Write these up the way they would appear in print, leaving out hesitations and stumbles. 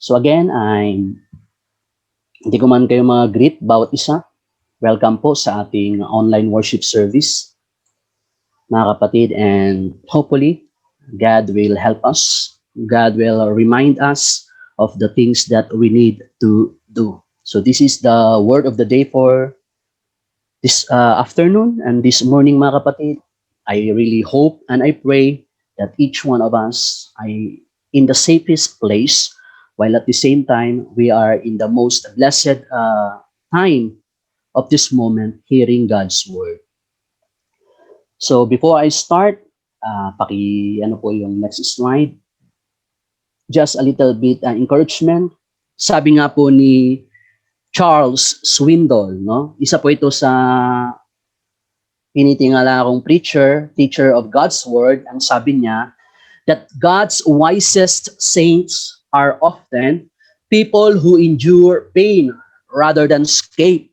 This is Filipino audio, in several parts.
So again, hindi ko man kayo mag-greet bawat isa. Welcome po sa ating online worship service, mga kapatid, and hopefully, God will help us. God will remind us of the things that we need to do. So this is the word of the day for this afternoon and this morning, mga kapatid. I really hope and I pray that each one of us are in the safest place, while at the same time, we are in the most blessed time of this moment hearing God's word. So before I start, ano po yung next slide. Just a little bit encouragement. Sabi nga po ni Charles Swindoll, no? Isa po ito sa tinitingala akong teacher of God's word. Ang sabi niya that God's wisest saints are often people who endure pain rather than escape.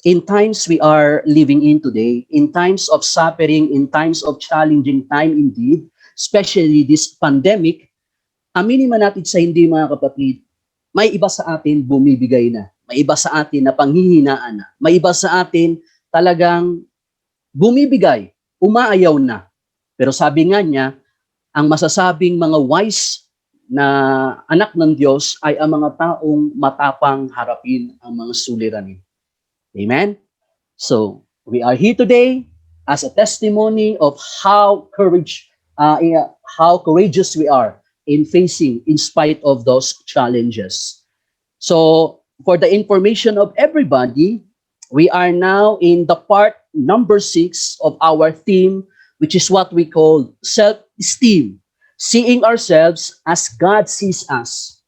In times we are living in today, in times of suffering, in times of challenging time indeed, especially this pandemic, aminin man natin sa hindi, mga kapatid, may iba sa atin bumibigay na. May iba sa atin na panghihinaan na. May iba sa atin talagang bumibigay, umaayaw na. Pero sabi nga niya, ang masasabing mga wise na anak ng Diyos ay ang mga taong matapang harapin ang mga suliranin. Amen? So, we are here today as a testimony of how courageous we are in facing in spite of those challenges. So, for the information of everybody, we are now in the part number 6 of our theme, which is what we call self-esteem, seeing ourselves as God sees us.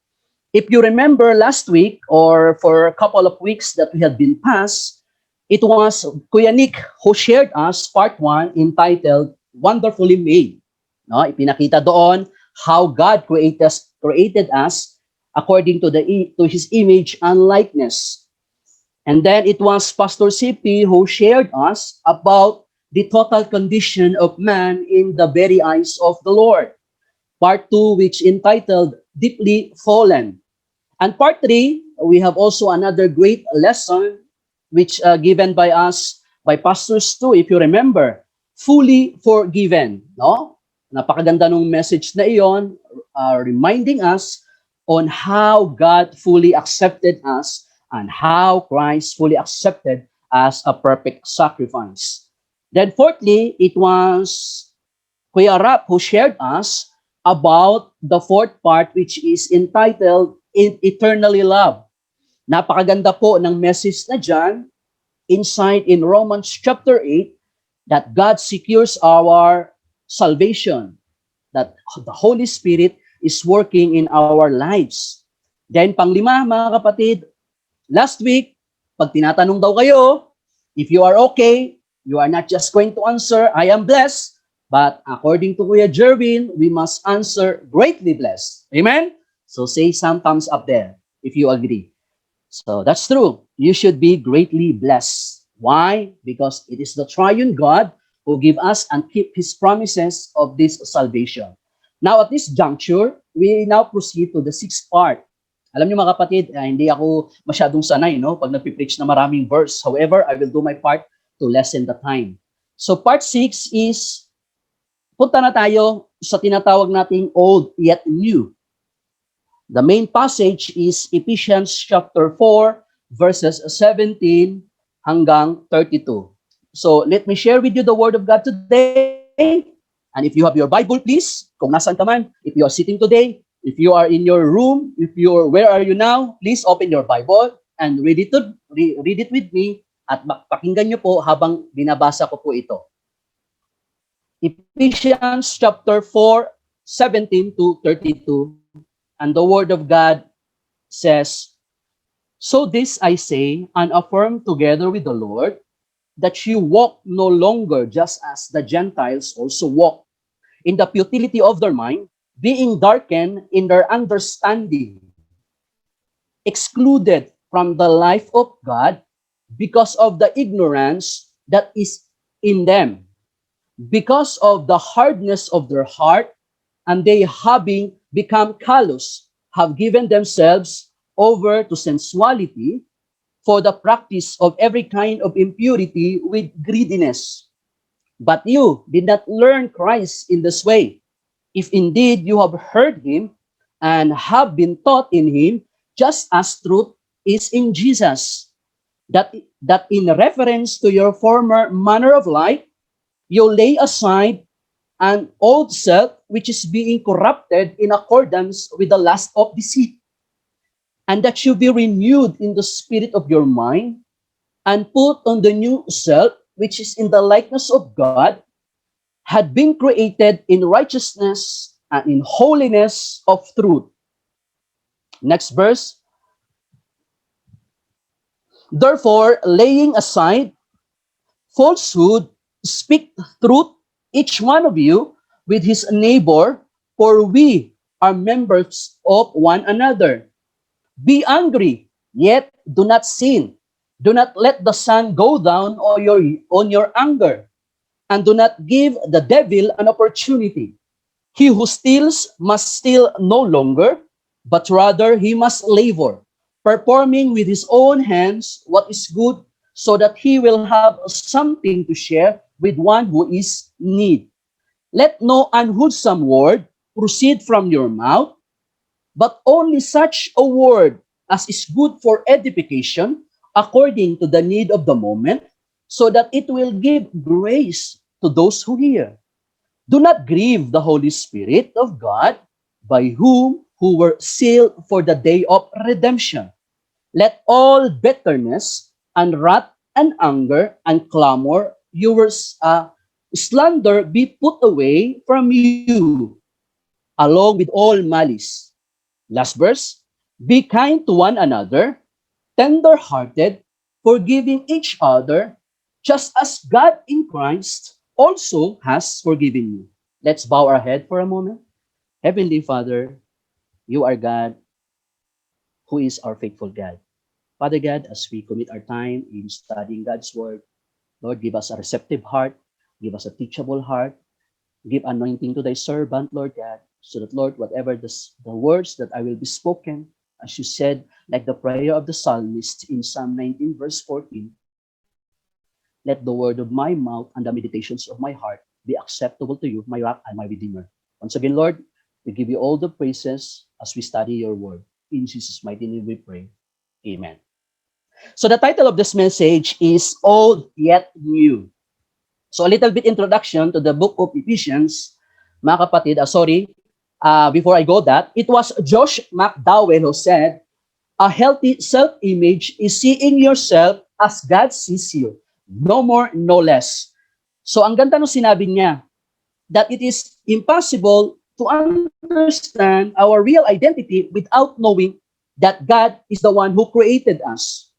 If you remember last week or for a couple of weeks that we had been past, it was Kuya Nick who shared us part 1 entitled Wonderfully Made. No, ipinakita doon how God created us according to his image and likeness. And then it was Pastor CP who shared us about the total condition of man in the very eyes of the Lord. Part 2, which entitled Deeply Fallen. And part 3, we have also another great lesson which given by us, by Pastors too, if you remember, Fully Forgiven. No? Napakaganda ng message na iyon, reminding us on how God fully accepted us and how Christ fully accepted as a perfect sacrifice. Then fourthly, it was Kuya Rap who shared us about the fourth part, which is entitled Eternally Loved. Napakaganda po ng message na dyan, inside in Romans chapter 8, that God secures our salvation, that the Holy Spirit is working in our lives. Then panglima, mga kapatid, last week, pag tinatanong daw kayo, if you are okay, you are not just going to answer, I am blessed, but according to Kuya Jerwin, we must answer greatly blessed. Amen? So say some thumbs up there if you agree. So that's true. You should be greatly blessed. Why? Because it is the triune God who give us and keep His promises of this salvation. Now at this juncture, we now proceed to the sixth part. Alam niyo mga kapatid, hindi ako masyadong sanay pag nagpipreach na maraming verse. However, I will do my part to lessen the time. So part 6 is, punta na tayo sa tinatawag nating old yet new. The main passage is Ephesians chapter 4, verses 17 hanggang 32. So let me share with you the Word of God today. And if you have your Bible, please, kung nasan ka man, if you are sitting today, if you are in your room, where are you now, please open your Bible and read it with me at pakinggan nyo po habang binabasa ko po ito. Ephesians chapter 4, 17 to 32. And the Word of God says, So this I say and affirm together with the Lord, that you walk no longer just as the Gentiles also walk, in the futility of their mind, being darkened in their understanding, excluded from the life of God because of the ignorance that is in them, because of the hardness of their heart, and they having become callous, have given themselves over to sensuality for the practice of every kind of impurity with greediness. But you did not learn Christ in this way. If indeed you have heard him and have been taught in him, just as truth is in Jesus, that in reference to your former manner of life, you lay aside an old self which is being corrupted in accordance with the lust of deceit, and that you be renewed in the spirit of your mind, and put on the new self which is in the likeness of God, had been created in righteousness and in holiness of truth. Next verse. Therefore, laying aside falsehood, speak truth, each one of you, with his neighbor, for we are members of one another. Be angry, yet do not sin. Do not let the sun go down on your anger, and do not give the devil an opportunity. He who steals must steal no longer, but rather he must labor, performing with his own hands what is good, so that he will have something to share with one who is in need. Let no unwholesome word proceed from your mouth, but only such a word as is good for edification, according to the need of the moment, so that it will give grace to those who hear. Do not grieve the Holy Spirit of God, by who were sealed for the day of redemption. Let all bitterness and wrath and anger and clamor, your slander be put away from you, along with all malice. Last verse. Be kind to one another, tender-hearted, forgiving each other, just as God in Christ also has forgiven you. Let's bow our head for a moment. Heavenly Father, you are God who is our faithful God. Father God, as we commit our time in studying God's Word, Lord, give us a receptive heart, give us a teachable heart, give anointing to thy servant, Lord God, so that, Lord, whatever the words that I will be spoken, as you said, like the prayer of the psalmist in Psalm 19, verse 14, let the word of my mouth and the meditations of my heart be acceptable to you, my rock and my redeemer. Once again, Lord, we give you all the praises as we study your word. In Jesus' mighty name we pray. Amen. So the title of this message is Old Yet New. So a little bit introduction to the book of Ephesians, mga kapatid. Before I go that, it was Josh McDowell who said, a healthy self-image is seeing yourself as God sees you. No more, no less. So ang ganda nung sinabi niya, that it is impossible to understand our real identity without knowing that God is the one who created us.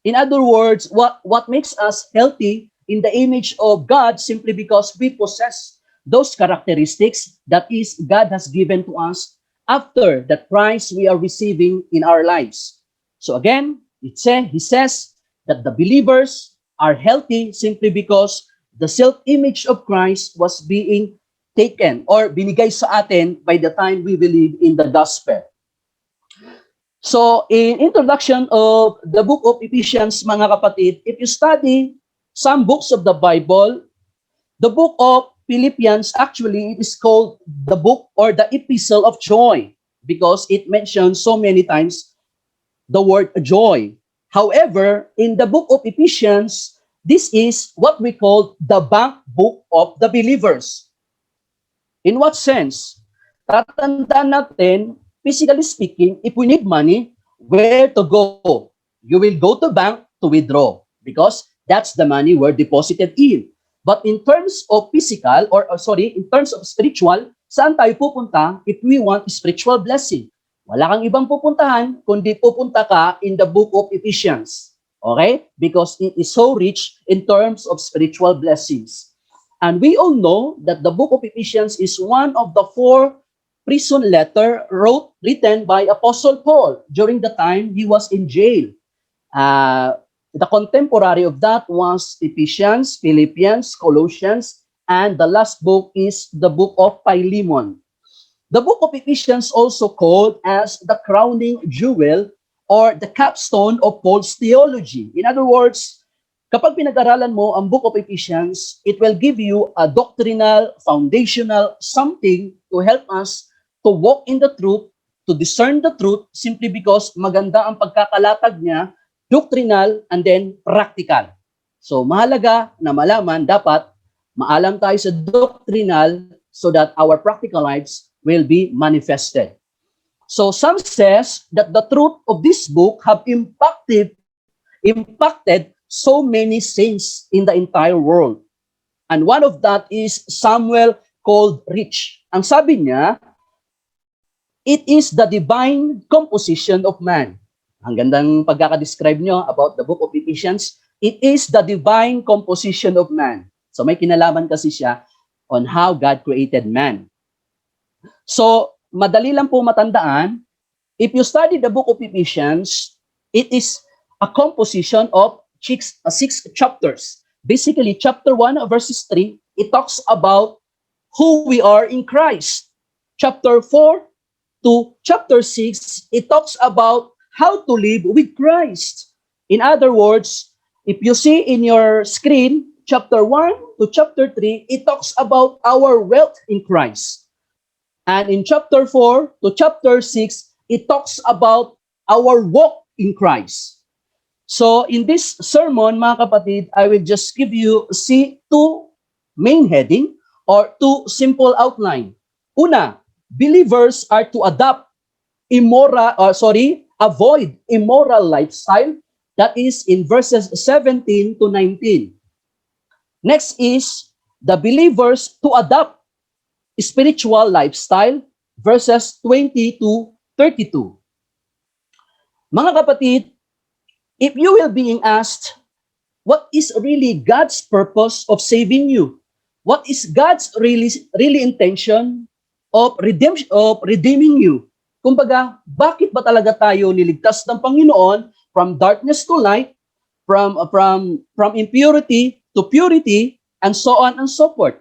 In other words, what makes us healthy in the image of God simply because we possess those characteristics that is God has given to us after the Christ we are receiving in our lives. So again, he says that the believers are healthy simply because the self-image of Christ was being taken or binigay sa atin by the time we believe in the gospel. So, in introduction of the book of Ephesians, mga kapatid, if you study some books of the Bible, the book of Philippians actually is called the book or the epistle of joy because it mentions so many times the word joy. However, in the book of Ephesians, this is what we call the bank book of the believers. In what sense? Tatandaan natin, physically speaking, if we need money, where to go? You will go to bank to withdraw because that's the money we're deposited in. But in terms of physical, in terms of spiritual, saan tayo pupunta if we want spiritual blessing? Wala kang ibang pupuntahan, kundi pupunta ka in the book of Ephesians. Okay? Because it is so rich in terms of spiritual blessings. And we all know that the book of Ephesians is one of the 4 prison letter written by Apostle Paul during the time he was in jail. The contemporary of that was Ephesians, Philippians, Colossians, and the last book is the book of Philemon. The book of Ephesians also called as the crowning jewel or the capstone of Paul's theology. In other words, kapag pinag-aralan mo ang book of Ephesians, it will give you a doctrinal, foundational, something to help us to walk in the truth, to discern the truth, simply because maganda ang pagkakalatag niya, doctrinal and then practical. So mahalaga na malaman, dapat maalam tayo sa doctrinal so that our practical lives will be manifested. So some says that the truth of this book have impacted so many saints in the entire world. And one of that is Samuel called Rich. Ang sabi niya, it is the divine composition of man. Ang gandang pagkakadescribe niyo about the book of Ephesians. It is the divine composition of man. So may kinalaman kasi siya on how God created man. So, madali lang po matandaan, if you study the book of Ephesians, it is a composition of six chapters. Basically, chapter 1, verses 3, it talks about who we are in Christ. Chapter 4 to chapter 6, it talks about how to live with Christ. In other words, if you see in your screen, chapter 1 to chapter 3, it talks about our wealth in Christ. And in chapter 4 to chapter 6, it talks about our walk in Christ. So in this sermon, mga kapatid, I will just give you, two main heading or two simple outline. Una, believers are to avoid immoral lifestyle. That is in verses 17 to 19. Next is the believers to adopt spiritual lifestyle, verses 20 to 32. Mga kapatid, if you will being asked, what is really God's purpose of saving you? What is God's really intention of redeeming you? Kumbaga, bakit ba talaga tayo niligtas ng Panginoon from darkness to light, from impurity to purity, and so on and so forth?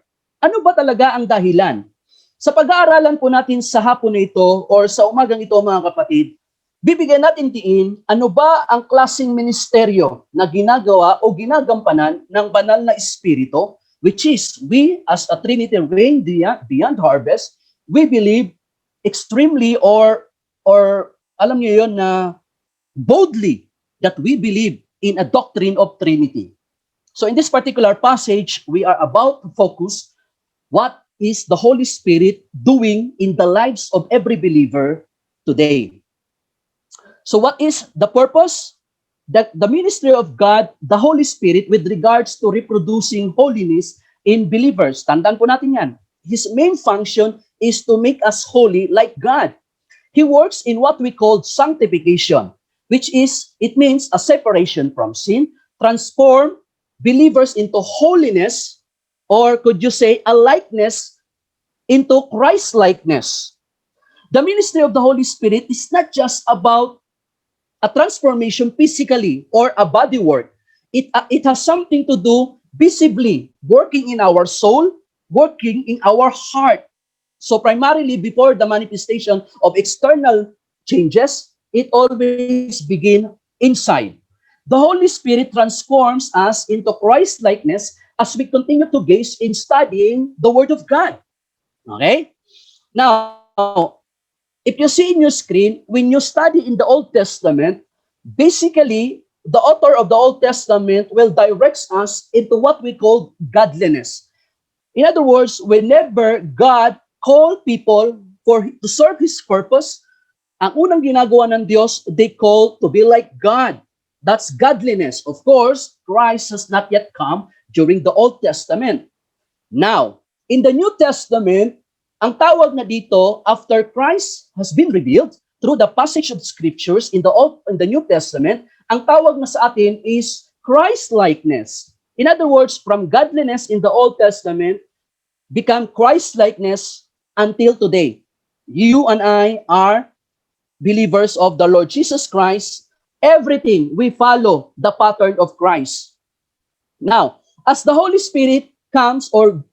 Ano ba talaga ang dahilan? Sa pag-aaralan po natin sa hapon na ito or sa umagang ito, mga kapatid, bibigyan natin tiin ano ba ang klaseng ministeryo na ginagawa o ginagampanan ng banal na espiritu, which is we as a Trinity Reign Beyond Harvest, we believe extremely or alam niyo yon na boldly that we believe in a doctrine of Trinity. So in this particular passage, we are about to focus what is the Holy Spirit doing in the lives of every believer today. So what is the purpose? That the ministry of God, the Holy Spirit, with regards to reproducing holiness in believers. Tandaan po natin yan. His main function is to make us holy like God. He works in what we call sanctification, which is, it means a separation from sin, transform believers into holiness, or could you say a likeness into Christ-likeness. The ministry of the Holy Spirit is not just about a transformation physically or a body work. It has something to do visibly, working in our soul, working in our heart. So primarily, before the manifestation of external changes, it always begins inside. The Holy Spirit transforms us into Christ-likeness as we continue to gaze in studying the Word of God. Okay? Now, if you see in your screen, when you study in the Old Testament, basically, the author of the Old Testament will direct us into what we call godliness. In other words, whenever God called people to serve His purpose, ang unang ginagawa ng Diyos, they call to be like God. That's godliness. Of course, Christ has not yet come during the Old Testament. Now, in the New Testament, ang tawag na dito, after Christ has been revealed through the passage of scriptures in the New Testament, ang tawag na sa atin is Christ-likeness. In other words, from godliness in the Old Testament, become Christ-likeness until today. You and I are believers of the Lord Jesus Christ. Everything, we follow the pattern of Christ. Now, as the Holy Spirit comes or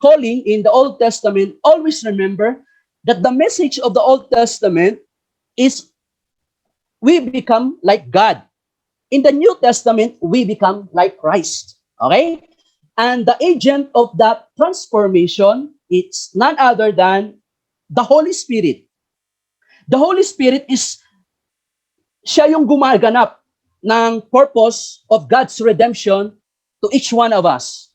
calling in the Old Testament, always remember that the message of the Old Testament is we become like God. In the New Testament, we become like Christ. Okay? And the agent of that transformation, it's none other than the Holy Spirit. The Holy Spirit is siya yung gumaganap ng purpose of God's redemption to each one of us.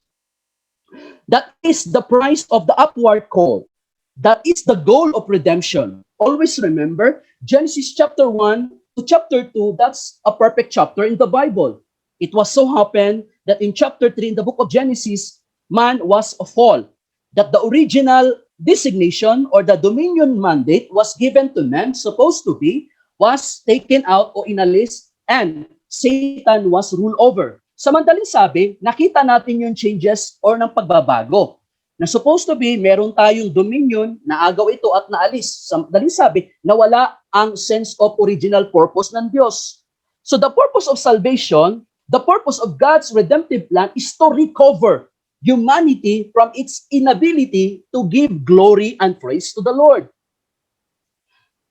That is the price of the upward call. That is the goal of redemption. Always remember, Genesis chapter 1 to chapter 2, that's a perfect chapter in the Bible. It was so happened that in chapter 3 in the book of Genesis, man was a fall. That the original designation or the dominion mandate was given to man, supposed to be, was taken out o inalis, and Satan was ruled over. Sa madaling sabi, nakita natin yung changes or ng pagbabago. Na supposed to be, meron tayong dominion, naagaw ito at naalis. Sa madaling sabi, nawala ang sense of original purpose ng Diyos. So the purpose of salvation, the purpose of God's redemptive plan is to recover humanity from its inability to give glory and praise to the Lord.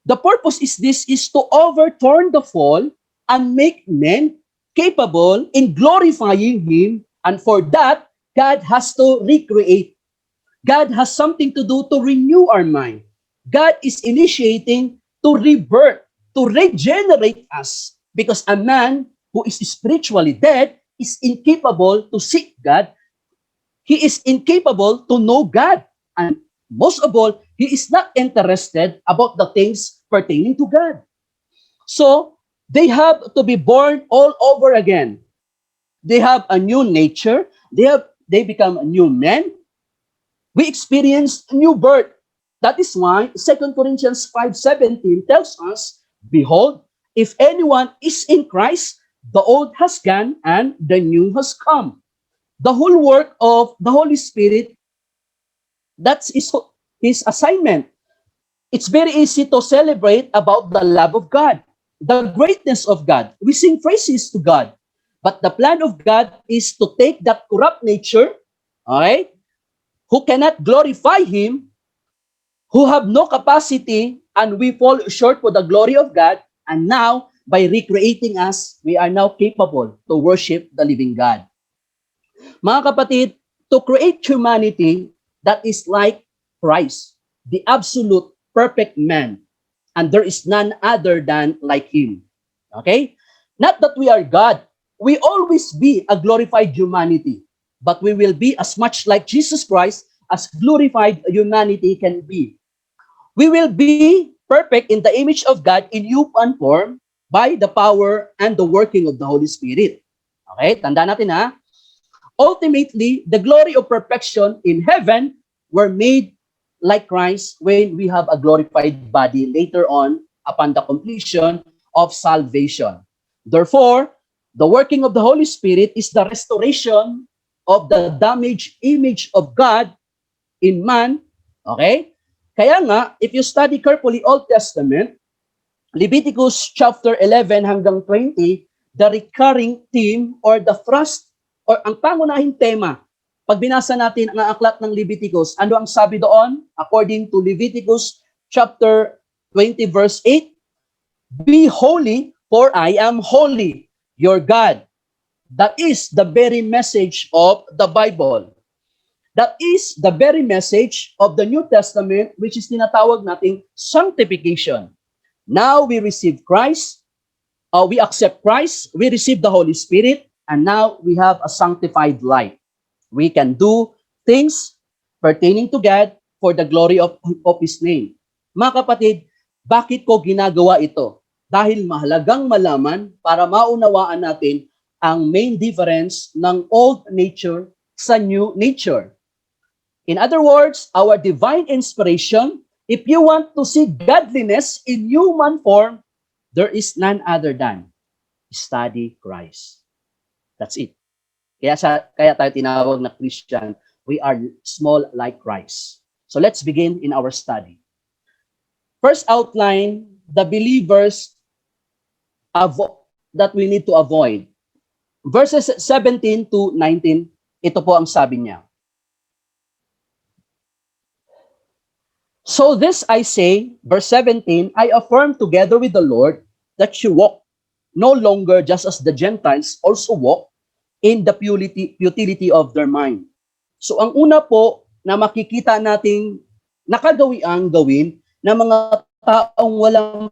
The purpose is to overturn the fall and make men capable in glorifying Him, and for that, God has to recreate. God has something to do to renew our mind. God is initiating to rebirth, to regenerate us, because a man who is spiritually dead is incapable to seek God. He is incapable to know God. And most of all, he is not interested about the things pertaining to God. So, they have to be born all over again. They have a new nature. They become a new man. We experience new birth. That is why 2 Corinthians 5:17 tells us, behold, if anyone is in Christ, the old has gone and the new has come. The whole work of the Holy Spirit, that's his assignment. It's very easy to celebrate about the love of God, the greatness of God. We sing praises to God. But the plan of God is to take that corrupt nature, okay, who cannot glorify Him, who have no capacity, and we fall short for the glory of God, and now, by recreating us, we are now capable to worship the living God. Mga kapatid, to create humanity that is like Christ, the absolute perfect man, and there is none other than like Him. Okay? Not that we are God. We always be a glorified humanity, but we will be as much like Jesus Christ as glorified humanity can be. We will be perfect in the image of God in human form by the power and the working of the Holy Spirit. Okay? Tanda natin ha. Ultimately, the glory of perfection in heaven were made like Christ when we have a glorified body later on upon the completion of salvation. Therefore, the working of the Holy Spirit is the restoration of the damaged image of God in man. Okay? Kaya nga, if you study carefully Old Testament, Leviticus chapter 11 hanggang 20, the recurring theme or the thrust or ang pangunahing tema, pag binasa natin ang aklat ng Leviticus, ano ang sabi doon? According to Leviticus chapter 20 verse 8, be holy, for I am holy, your God. That is the very message of the Bible. That is the very message of the New Testament, which is tinatawag nating sanctification. Now we receive Christ, we accept Christ, we receive the Holy Spirit, and now we have a sanctified life. We can do things pertaining to God for the glory of His name. Mga kapatid, bakit ko ginagawa ito? Dahil mahalagang malaman para maunawaan natin ang main difference ng old nature sa new nature. In other words, our divine inspiration, if you want to see godliness in human form, there is none other than study Christ. That's it. Kaya tayo tinawag na Christian, we are small like Christ. So let's begin in our study. First outline, the believers that we need to avoid. Verses 17 to 19, ito po ang sabi niya. So this I say, verse 17, I affirm together with the Lord that you walk no longer just as the Gentiles also walk in the futility of their mind. So ang una po na makikita nating nakagawiang gawin ng mga taong walang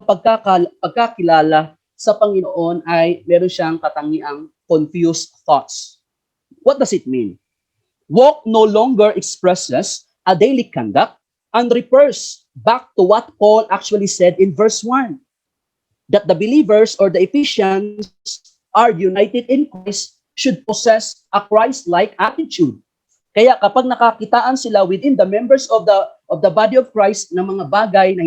pagkakilala sa Panginoon ay meron siyang katangiang confused thoughts. What does it mean? Walk no longer expresses a daily conduct and refers back to what Paul actually said in verse 1, that the believers or the Ephesians are united in Christ should possess a Christ-like attitude. Kaya kapag nakakitaan sila within the members of the body of Christ ng mga bagay na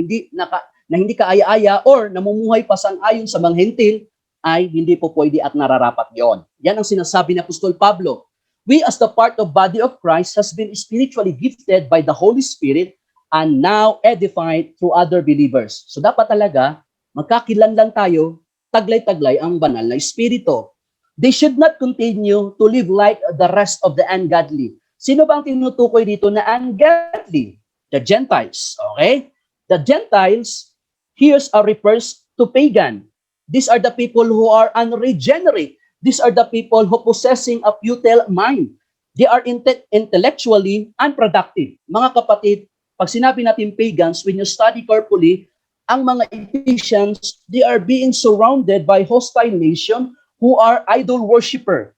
hindi kaaya-aya or namumuhay pa sang-ayon sa mga hentil, ay hindi po pwede at nararapat yon. Yan ang sinasabi ni Apostol Pablo. We as the part of body of Christ has been spiritually gifted by the Holy Spirit and now edified through other believers. So dapat talaga, magkakilanlan tayo, taglay-taglay ang banal na espiritu. They should not continue to live like the rest of the ungodly. Sino ba ang tinutukoy dito na ungodly? The Gentiles, okay? The Gentiles, here refers to pagan. These are the people who are unregenerate. These are the people who possessing a futile mind. They are intellectually unproductive. Mga kapatid, pag sinabi natin pagans, when you study carefully, ang mga Ephesians, they are being surrounded by hostile nation who are idol worshiper.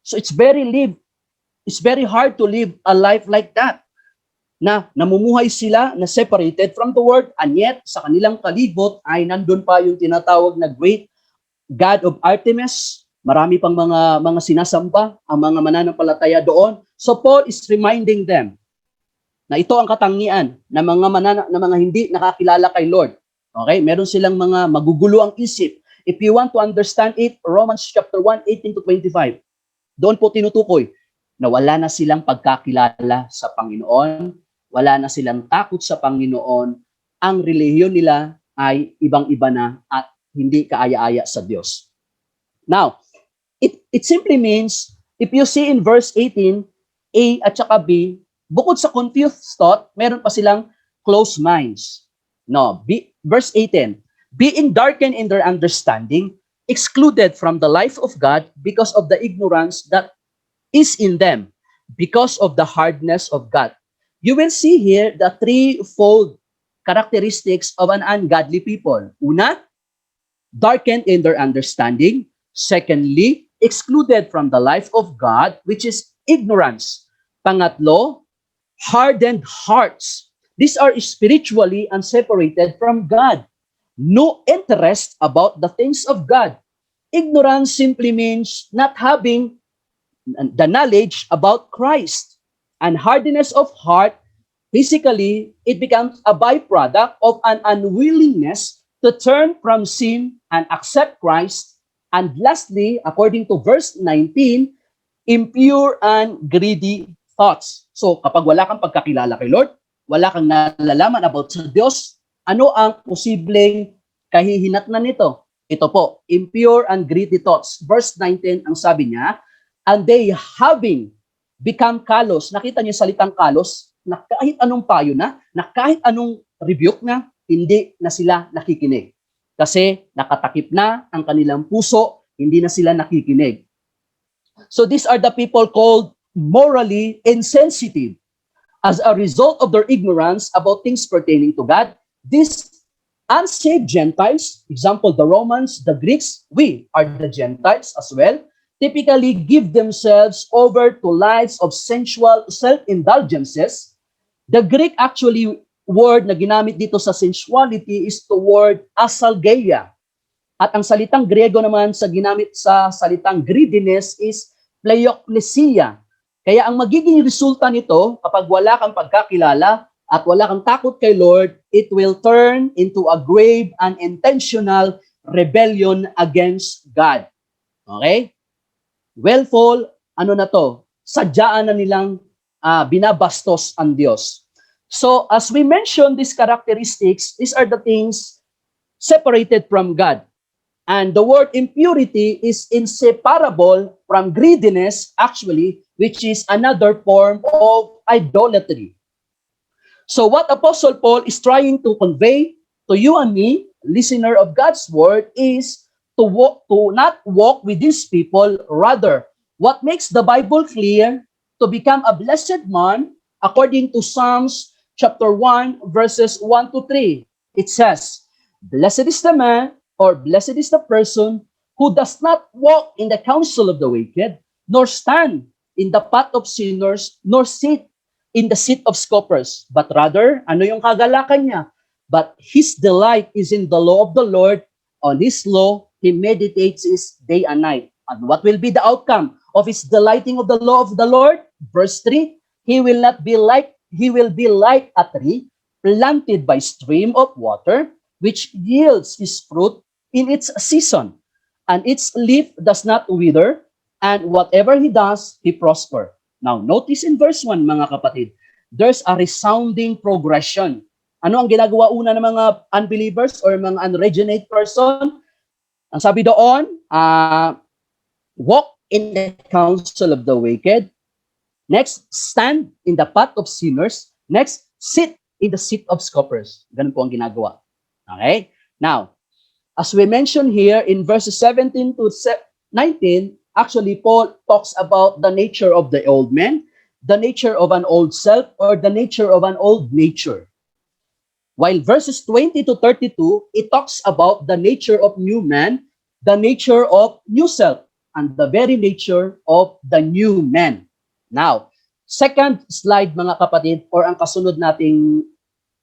So it's very hard to live a life like that. Na namumuhay sila na separated from the world, and yet sa kanilang kalibot ay nandun pa yung tinatawag na great God of Artemis. Marami pang mga sinasamba ang mga mananampalataya doon. So Paul is reminding them na ito ang katangian ng mga hindi nakakilala kay Lord. Okay? Meron silang mga magugulo ang isip. If you want to understand it, Romans chapter 1, 18 to 25. Doon po tinutukoy na wala na silang pagkakilala sa Panginoon, wala na silang takot sa Panginoon, ang relihiyon nila ay ibang-iba na at hindi kaaya-aya sa Diyos. Now, it simply means, if you see in verse 18, A at saka B, bukod sa confused thought, meron pa silang closed minds. No, verse 18, being darkened in their understanding, excluded from the life of God because of the ignorance that is in them, because of the hardness of God. You will see here the threefold characteristics of an ungodly people. Una, darkened in their understanding. Secondly, excluded from the life of God, which is ignorance. Pangatlo, hardened hearts. These are spiritually unseparated from God. No interest about the things of God. Ignorance simply means not having the knowledge about Christ. And hardness of heart, physically, it becomes a byproduct of an unwillingness to turn from sin and accept Christ. And lastly, according to verse 19, impure and greedy thoughts. So kapag wala kang pagkakilala kay Lord, wala kang nalalaman about sa Diyos, ano ang posibleng kahihinatnan nito? Ito po, impure and greedy thoughts. Verse 19, ang sabi niya, and they having become callous. Nakita niyo salitang callous, na kahit anong payo na kahit anong rebuke na, hindi na sila nakikinig. Kasi nakatakip na ang kanilang puso, hindi na sila nakikinig. So these are the people called morally insensitive. As a result of their ignorance about things pertaining to God, these unsaved Gentiles, example, the Romans, the Greeks, we are the Gentiles as well, typically give themselves over to lives of sensual self-indulgences. The Greek actually word na ginamit dito sa sensuality is the word asalgeia. At ang salitang Griego naman sa ginamit sa salitang greediness is pleoklesia. Kaya ang magiging resulta nito, kapag wala kang pagkakilala at wala kang takot kay Lord, it will turn into a grave and intentional rebellion against God. Okay? Willful, ano na to? Sadyaan na nilang binabastos ang Diyos. So, as we mentioned these characteristics, these are the things separated from God. And the word impurity is inseparable from greediness, actually, which is another form of idolatry. So what Apostle Paul is trying to convey to you and me, listener of God's word, is to not walk with these people. Rather, what makes the Bible clear, to become a blessed man, according to Psalms chapter 1, verses 1 to 3. It says, "Blessed is the man, or blessed is the person, who does not walk in the counsel of the wicked, nor stand in the path of sinners, nor sit in the seat of scoffers. But rather," ano yung kagalakan niya? "But his delight is in the law of the Lord. On his law, he meditates his day and night." And what will be the outcome of his delighting of the law of the Lord? Verse 3, he will be like a tree planted by stream of water, which yields his fruit in its season, and its leaf does not wither, and whatever he does, he prosper. Now, notice in verse 1, mga kapatid, there's a resounding progression. Ano ang ginagawa una ng mga unbelievers or mga unregenerate person? Ang sabi doon, walk in the counsel of the wicked. Next, stand in the path of sinners. Next, sit in the seat of scoffers. Ganun po ang ginagawa. Okay? Now, as we mentioned here in verses 17 to 19, actually, Paul talks about the nature of the old man, the nature of an old self, or the nature of an old nature. While verses 20 to 32, it talks about the nature of new man, the nature of new self, and the very nature of the new man. Now, second slide, mga kapatid, or ang kasunod nating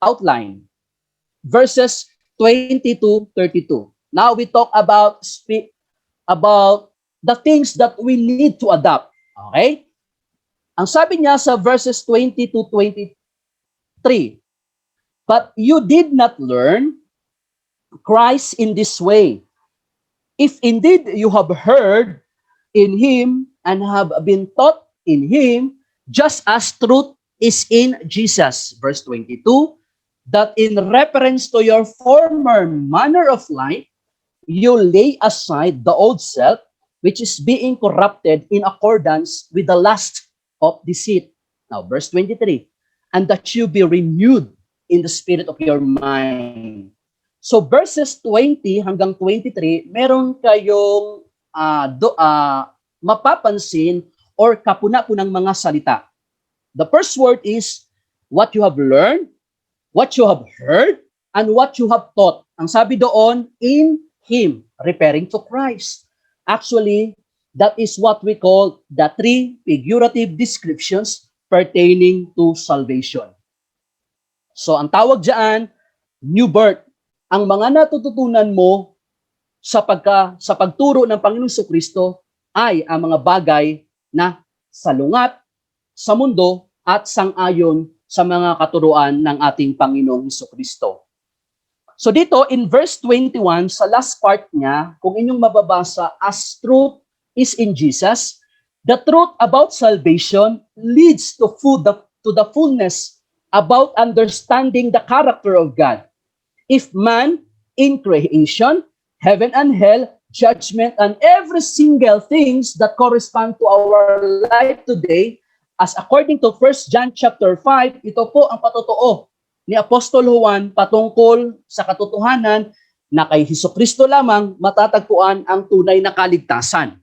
outline, verses 20 to 32. Now we talk about the things that we need to adopt. Okay? Ang sabi niya sa verses 20 to 23, "But you did not learn Christ in this way. If indeed you have heard in him and have been taught in him, just as truth is in Jesus." Verse 22, "That in reference to your former manner of life, you lay aside the old self, which is being corrupted in accordance with the lust of deceit." Now, verse 23, "And that you be renewed in the spirit of your mind." So, verses 20 hanggang 23, meron kayong mapapansin or kapuna-punang mga salita. The first word is what you have learned, what you have heard, and what you have taught. Ang sabi doon, in him, referring to Christ. Actually, that is what we call the three figurative descriptions pertaining to salvation. So, ang tawag dyan, new birth. Ang mga natututunan mo sa pagturo ng Panginoong Jesucristo ay ang mga bagay na salungat sa mundo at sang-ayon sa mga katuruan ng ating Panginoong Jesucristo. So dito, in verse 21, sa last part niya, kung inyong mababasa, "As truth is in Jesus," the truth about salvation leads to the fullness about understanding the character of God. If man, in creation, heaven and hell, judgment, and every single things that correspond to our life today, as according to 1 John chapter 5, ito po ang patotoo ni Apostol Juan patungkol sa katotohanan na kay Hesukristo lamang matatagpuan ang tunay na kaligtasan,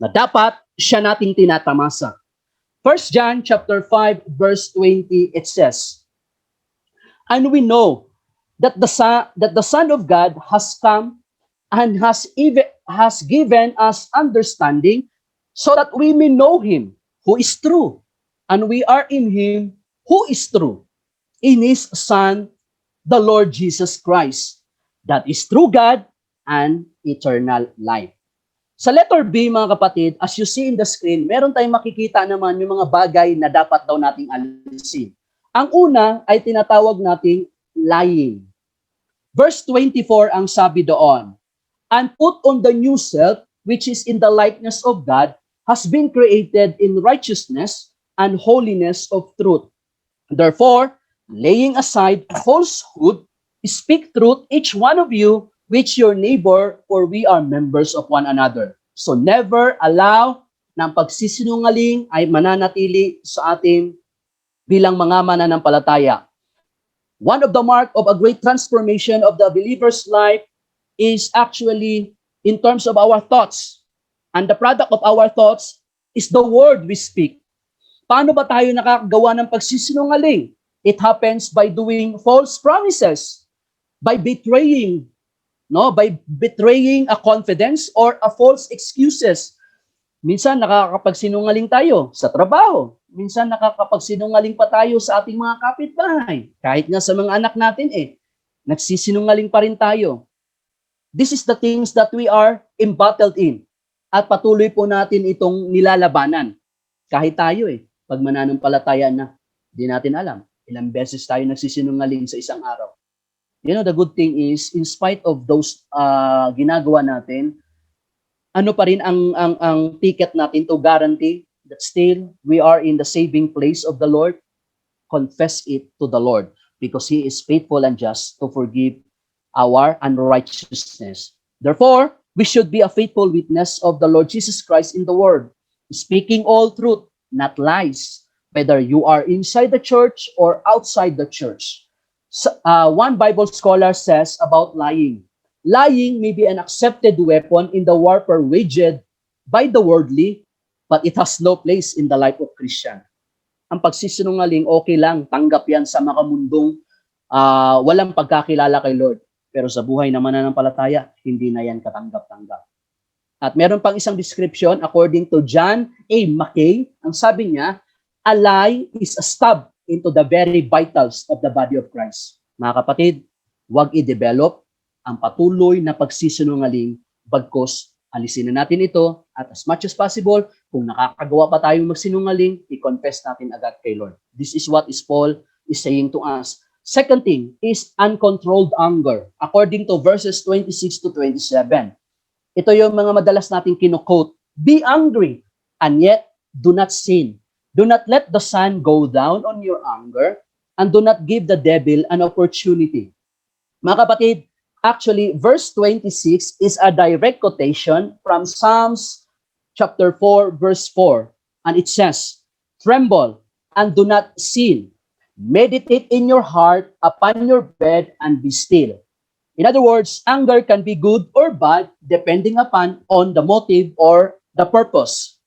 na dapat siya nating tinatamasa. 1 John chapter 5 verse 20, it says, "And we know that the Son of God has come and has given us understanding, so that we may know him who is true, and we are in him who is true, in his Son, the Lord Jesus Christ, that is true God and eternal life." Sa letter B, mga kapatid, as you see in the screen, meron tayong makikita naman yung mga bagay na dapat daw nating alisin. Ang una ay tinatawag nating lying. Verse 24 ang sabi doon, "And put on the new self, which is in the likeness of God, has been created in righteousness and holiness of truth. Therefore, laying aside falsehood, speak truth, each one of you, with your neighbor, for we are members of one another." So never allow na ang pagsisinungaling ay mananatili sa atin bilang mga mananampalataya. One of the mark of a great transformation of the believer's life is actually in terms of our thoughts. And the product of our thoughts is the word we speak. Paano ba tayo nakakagawa ng pagsisinungaling? It happens by doing false promises, by betraying, by betraying a confidence or a false excuses. Minsan nakakapagsinungaling tayo sa trabaho. Minsan nakakapagsinungaling pa tayo sa ating mga kapitbahay. Kahit nga sa mga anak natin nagsisinungaling pa rin tayo. This is the things that we are embattled in. At patuloy po natin itong nilalabanan. Kahit tayo pag mananampalataya na, di natin alam. Ilang beses tayo nagsisinungaling sa isang araw. You know, the good thing is, in spite of those ginagawa natin, ano pa rin ang ticket natin to guarantee that still we are in the saving place of the Lord? Confess it to the Lord because He is faithful and just to forgive our unrighteousness. Therefore, we should be a faithful witness of the Lord Jesus Christ in the world, speaking all truth, not lies, whether you are inside the church or outside the church. One Bible scholar says about lying. Lying may be an accepted weapon in the warfare waged by the worldly, but it has no place in the life of Christian. Ang pagsisinungaling, okay lang, tanggap yan sa makamundong walang pagkakilala kay Lord. Pero sa buhay na mananampalataya, hindi na yan katanggap-tanggap. At meron pang isang description, according to John A. Mackay, ang sabi niya, a lie is a stab into the very vitals of the body of Christ. Mga kapatid, huwag i-develop ang patuloy na pagsisinungaling, bagkos alisin na natin ito at as much as possible, kung nakakagawa pa tayong magsinungaling, i-confess natin agad kay Lord. This is what Paul is saying to us. Second thing is uncontrolled anger, according to verses 26 to 27. Ito yung mga madalas nating kino-quote. Be angry, and yet do not sin. Do not let the sun go down on your anger, and do not give the devil an opportunity. Mga kapatid, actually, verse 26 is a direct quotation from Psalms chapter 4, verse 4. And it says, tremble and do not sin. Meditate in your heart upon your bed and be still. In other words, anger can be good or bad depending upon on the motive or the purpose.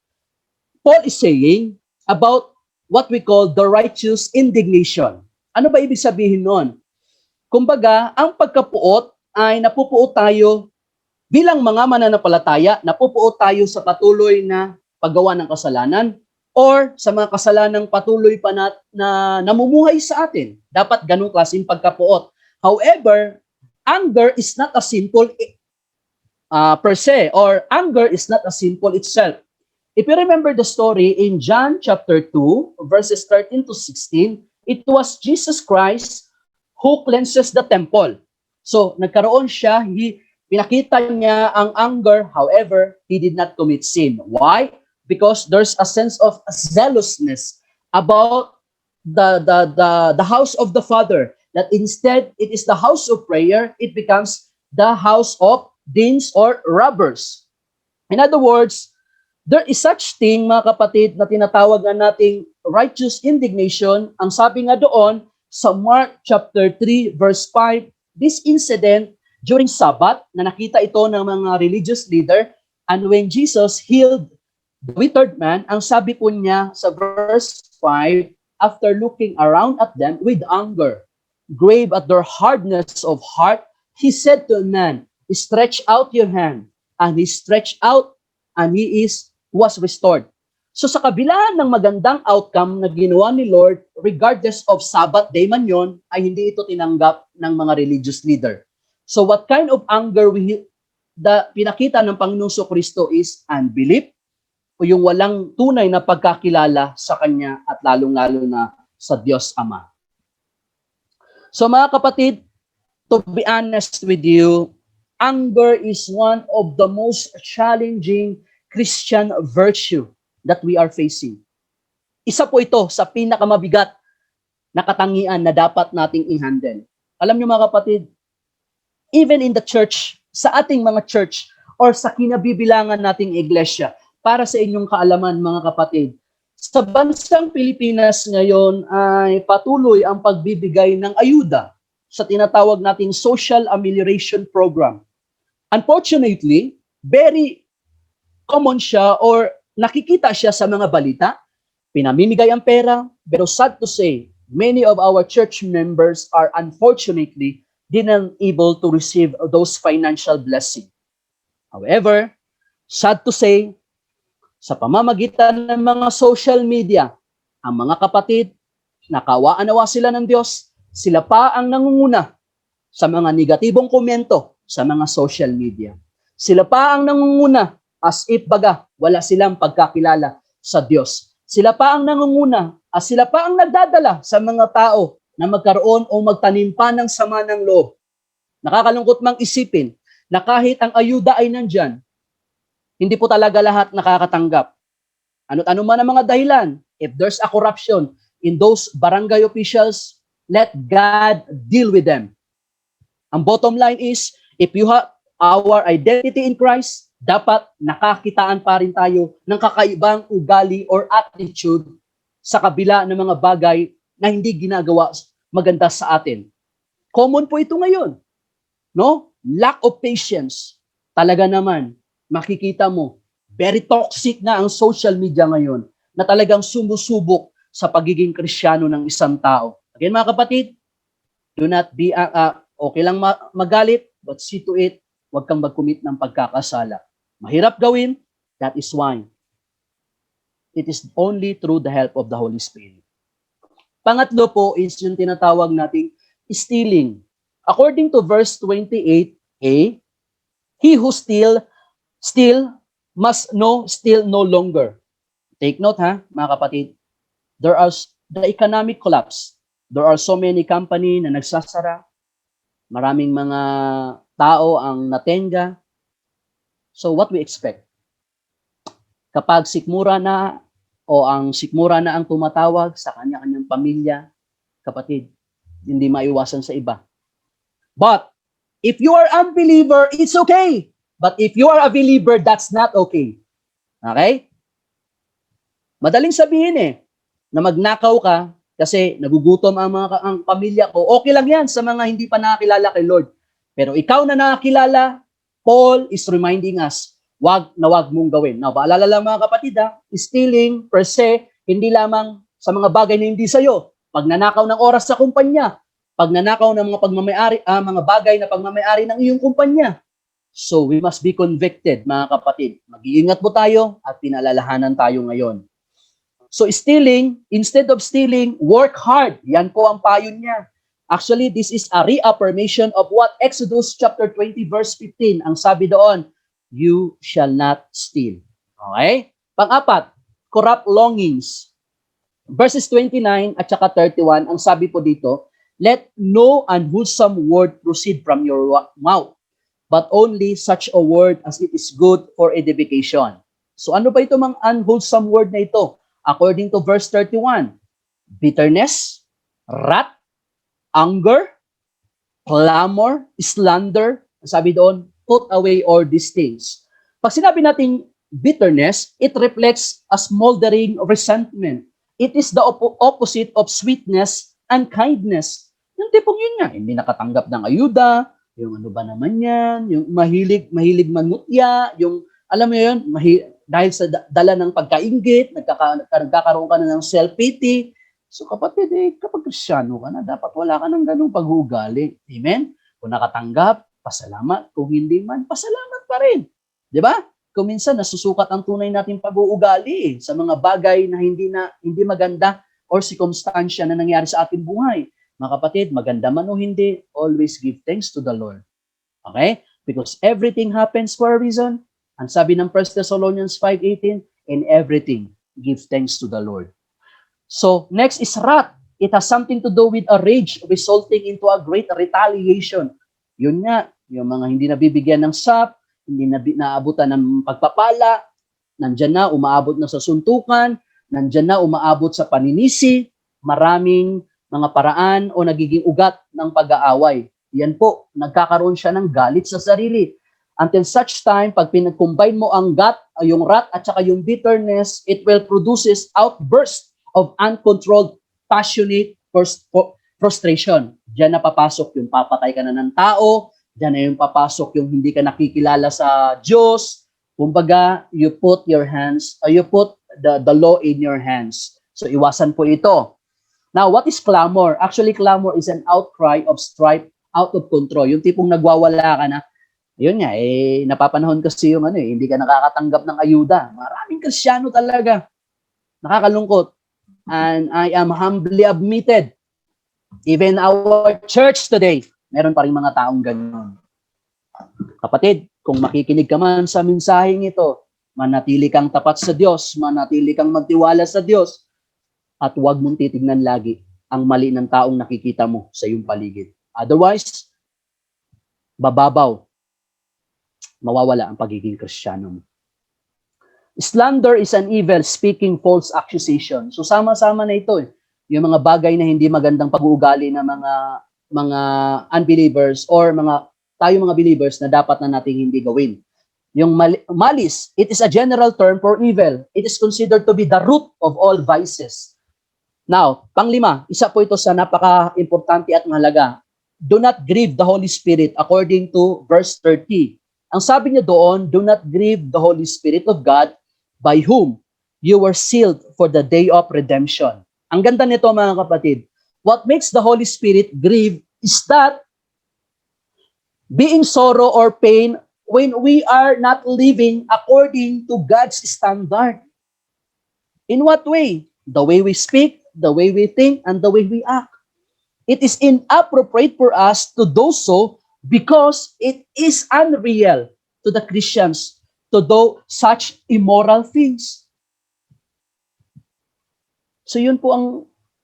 Paul is saying about what we call the righteous indignation. Ano ba ibig sabihin nun? Kumbaga, ang pagkapuot ay napupuot tayo bilang mga mananampalataya, napupuot tayo sa patuloy na paggawa ng kasalanan or sa mga kasalanang patuloy pa na namumuhay sa atin. Dapat ganung klaseng pagkapuot. However, anger is not a sinful per se, or anger is not a sinful itself. If you remember the story in John chapter 2, verses 13 to 16, it was Jesus Christ who cleanses the temple. So, nagkaroon siya, pinakita niya ang anger, however, he did not commit sin. Why? Because there's a sense of zealousness about the house of the Father, that instead, it is the house of prayer, it becomes the house of deans or robbers. In other words, there is such thing, mga kapatid, na tinatawag na nating righteous indignation. Ang sabi nga doon, sa Mark chapter 3, verse 5, this incident during Sabbath, na nakita ito ng mga religious leader, and when Jesus healed the withered man, ang sabi po niya sa verse 5, after looking around at them with anger, grave at their hardness of heart, he said to a man, stretch out your hand. And he stretched out, and was restored. So sa kabila ng magandang outcome na ginawa ni Lord, regardless of Sabbath day man yon, ay hindi ito tinanggap ng mga religious leader. So what kind of anger pinakita ng Panginoong Kristo is unbelief, o yung walang tunay na pagkakilala sa Kanya at lalong-lalo na sa Diyos Ama. So mga kapatid, to be honest with you, anger is one of the most challenging Christian virtue that we are facing. Isa po ito sa pinakamabigat na katangian na dapat nating i-handle. Alam niyo mga kapatid, even in the church, sa ating mga church, or sa kinabibilangan nating iglesia, para sa inyong kaalaman mga kapatid, Sa bansang Pilipinas ngayon ay patuloy ang pagbibigay ng ayuda sa tinatawag nating Social Amelioration Program. Unfortunately, very common siya or nakikita siya sa mga balita, pinamimigay ang pera, pero sad to say, many of our church members are unfortunately didn't able to receive those financial blessings. However, sad to say, sa pamamagitan ng mga social media, ang mga kapatid, nakawaan-awa sila ng Diyos, sila pa ang nangunguna sa mga negatibong komento sa mga social media. Sila pa ang nangunguna as if baga wala silang pagkakilala sa Diyos. Sila pa ang nangunguna as sila pa ang nagdadala sa mga tao na magkaroon o magtanim pa ng sama ng loob. Nakakalungkot mang isipin na kahit ang ayuda ay nandyan, hindi po talaga lahat nakakatanggap. Ano't ano man ang mga dahilan, if there's a corruption in those barangay officials, let God deal with them. Ang bottom line is, if you have our identity in Christ, dapat nakakitaan pa rin tayo ng kakaibang ugali or attitude sa kabila ng mga bagay na hindi ginagawa maganda sa atin. Common po ito ngayon. No? Lack of patience. Talaga naman, makikita mo, very toxic na ang social media ngayon na talagang sumusubok sa pagiging Kristiyano ng isang tao. Again mga kapatid, do not be, okay lang magalit, but see to it, huwag kang mag-commit ng pagkakasala. Mahirap gawin, that is why. It is only through the help of the Holy Spirit. Pangatlo po is yung tinatawag nating stealing. According to verse 28a, he who steal must steal no longer. Take note mga kapatid. There are the economic collapse. There are so many company na nagsasara. Maraming mga tao ang natenga. So what we expect? Kapag sikmura na o ang sikmura na ang tumatawag sa kanya-kanyang pamilya, kapatid, hindi maiwasan sa iba. But if you are unbeliever, it's okay. But if you are a believer, that's not okay. Okay? Madaling sabihin na magnakaw ka kasi nagugutom ang pamilya ko. Okay lang yan sa mga hindi pa nakakilala kay Lord. Pero ikaw na nakakilala, Paul is reminding us, wag na wag mong gawin. Now, paalala lang mga kapatid stealing per se, hindi lamang sa mga bagay na hindi sa'yo. Pagnanakaw ng oras sa kumpanya, pagnanakaw ng mga pagmamayari, mga bagay na pagmamayari ng iyong kumpanya. So, we must be convicted, mga kapatid. Mag-iingat po tayo at pinalalahanan tayo ngayon. So, stealing, instead of stealing, work hard. Yan po ang payo niya. Actually, this is a reaffirmation of what Exodus chapter 20 verse 15, ang sabi doon, you shall not steal. Okay? Pang-apat, corrupt longings. Verses 29 at saka 31, ang sabi po dito, let no unwholesome word proceed from your mouth, but only such a word as it is good for edification. So ano ba ito mga unwholesome word na ito? According to verse 31, bitterness, wrath, anger, clamor, slander, sabi doon, put away all these things. Pag sinabi natin bitterness, it reflects a smoldering resentment. It is the opposite of sweetness and kindness. Yung tipong yun nga, hindi nakatanggap ng ayuda, yung ano ba naman yan, yung mahilig manutya, yung alam mo yun, dahil sa dala ng pagkainggit, nagkakaroon ka na ng self-pity. So kapatid, kapag Kristiyano ka na, dapat wala ka ng ganung pag-uugali. Amen? Kung nakatanggap, pasalamat. Kung hindi man, pasalamat pa rin. Di ba? Kung minsan nasusukat ang tunay nating pag-uugali sa mga bagay na hindi maganda or circumstansya na nangyari sa ating buhay. Mga kapatid, maganda man o hindi, always give thanks to the Lord. Okay? Because everything happens for a reason. Ang sabi ng 1 Thessalonians 5:18, in everything, give thanks to the Lord. So, next is wrath. It has something to do with a rage resulting into a great retaliation. Yun nga, yung mga hindi nabibigyan ng sap, hindi naabutan ng pagpapala, nandyan na, umaabot na sa suntukan, nandyan na, umaabot sa paninisi, maraming mga paraan o nagiging ugat ng pag-aaway. Yan po, nagkakaroon siya ng galit sa sarili. Until such time, pag pinag-combine mo ang yung wrath at saka yung bitterness, it will produces outburst of uncontrolled, passionate frustration. Diyan na papasok yung papatay ka na ng tao, diyan na yung papasok yung hindi ka nakikilala sa Diyos. Kumbaga, you put the law in your hands. So iwasan po ito. Now, what is clamor? Actually, clamor is an outcry of strife out of control. Yung tipong nagwawala ka na, yun nga, napapanahon kasi yung hindi ka nakakatanggap ng ayuda. Maraming Kristiyano talaga. Nakakalungkot. And I am humbly admitted, even our church today, meron pa rin mga taong gano'n. Kapatid, kung makikinig ka man sa mensaheng ito, manatili kang tapat sa Diyos, manatili kang magtiwala sa Diyos, at huwag mong titignan lagi ang mali ng taong nakikita mo sa iyong paligid. Otherwise, bababaw, mawawala ang pagiging Kristiyano mo. Slander is an evil, speaking false accusation. So sama-sama na ito yung mga bagay na hindi magandang pag-uugali ng mga unbelievers or tayo mga believers na dapat na nating hindi gawin. Yung malice, it is a general term for evil. It is considered to be the root of all vices. Now, panglima, isa po ito sa napaka-importante at mahalaga. Do not grieve the Holy Spirit according to verse 30. Ang sabi niya doon, do not grieve the Holy Spirit of God by whom you were sealed for the day of redemption. Ang ganda nito mga kapatid. What makes the Holy Spirit grieve is that being sorrow or pain when we are not living according to God's standard. In what way? The way we speak, the way we think, and the way we act. It is inappropriate for us to do so because it is unreal to the Christians to do such immoral things. So yun po ang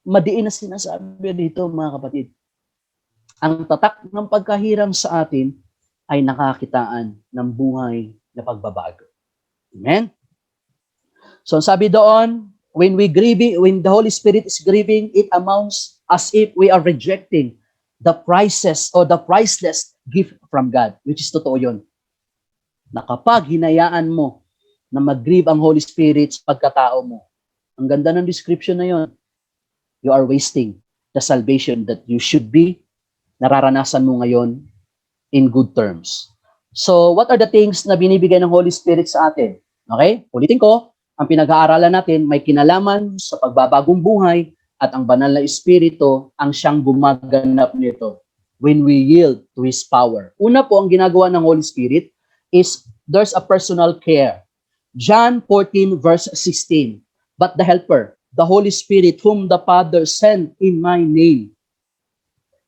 madiin na sinasabi dito mga kapatid. Ang tatak ng pagkahiram sa atin ay nakakitaan ng buhay na pagbabago. Amen? So sabi doon, when the Holy Spirit is grieving, it amounts as if we are rejecting the priceless gift from God, which is totoo yun. Na kapag hinayaan mo na mag-grieve ang Holy Spirit sa pagkatao mo, ang ganda ng description na yun, you are wasting the salvation that you should be nararanasan mo ngayon in good terms. So, what are the things na binibigay ng Holy Spirit sa atin? Okay? Ulitin ko, ang pinag-aaralan natin may kinalaman sa pagbabagong buhay at ang banal na Espiritu ang siyang gumaganap nito when we yield to His power. Una po, ang ginagawa ng Holy Spirit is there's a personal care. John 14 verse 16, but the Helper, the Holy Spirit, whom the Father sent in my name,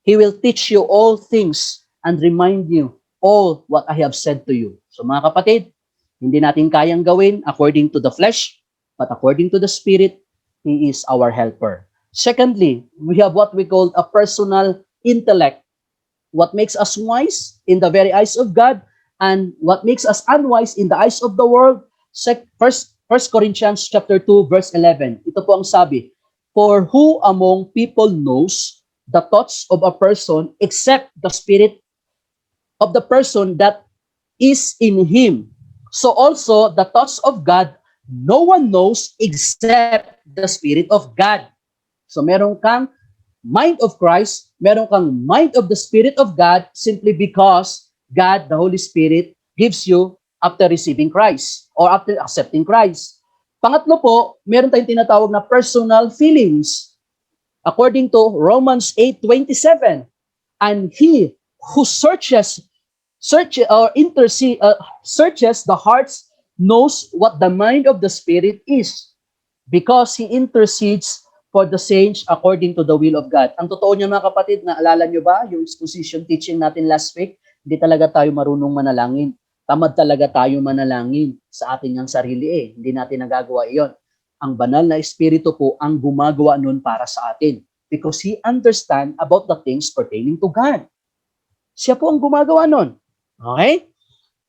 He will teach you all things and remind you all what I have said to you. So mga kapatid, hindi natin kayang gawin according to the flesh, but according to the Spirit, He is our helper. Secondly, we have what we call a personal intellect. What makes us wise in the very eyes of God and what makes us unwise in the eyes of the world. First Corinthians chapter 2 verse 11. Ito po ang sabi, for who among people knows the thoughts of a person except the spirit of the person that is in him? So also the thoughts of God, no one knows except the Spirit of God. So meron kang mind of Christ, meron kang mind of the Spirit of God simply because God, the Holy Spirit, gives you after receiving Christ or after accepting Christ. Pangatlo po, meron tayong tinatawag na personal feelings. According to Romans 8:27, and He who searches the hearts knows what the mind of the Spirit is, because He intercedes for the saints according to the will of God. Ang totoo niya mga kapatid, naalala niyo ba yung exposition teaching natin last week? Hindi talaga tayo marunong manalangin. Tamad talaga tayo manalangin sa ating ang sarili Hindi natin nagagawa iyon. Ang banal na Espiritu po ang gumagawa nun para sa atin. Because He understand about the things pertaining to God. Siya po ang gumagawa nun. Okay?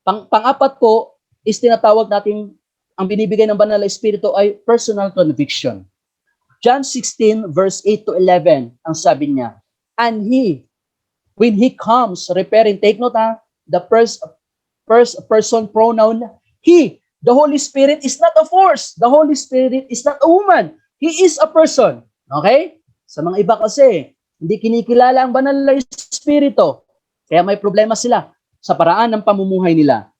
Pang-apat po is tinatawag natin, ang binibigay ng banal na Espiritu ay personal conviction. John 16 verse 8 to 11, ang sabi niya, and He, when He comes, referring, take note the first person pronoun, He, The Holy Spirit is not a force. The Holy Spirit is not a woman. He is a person. Okay? Sa mga iba kasi, hindi kinikilala ang banal na Espiritu. Kaya may problema sila sa paraan ng pamumuhay nila.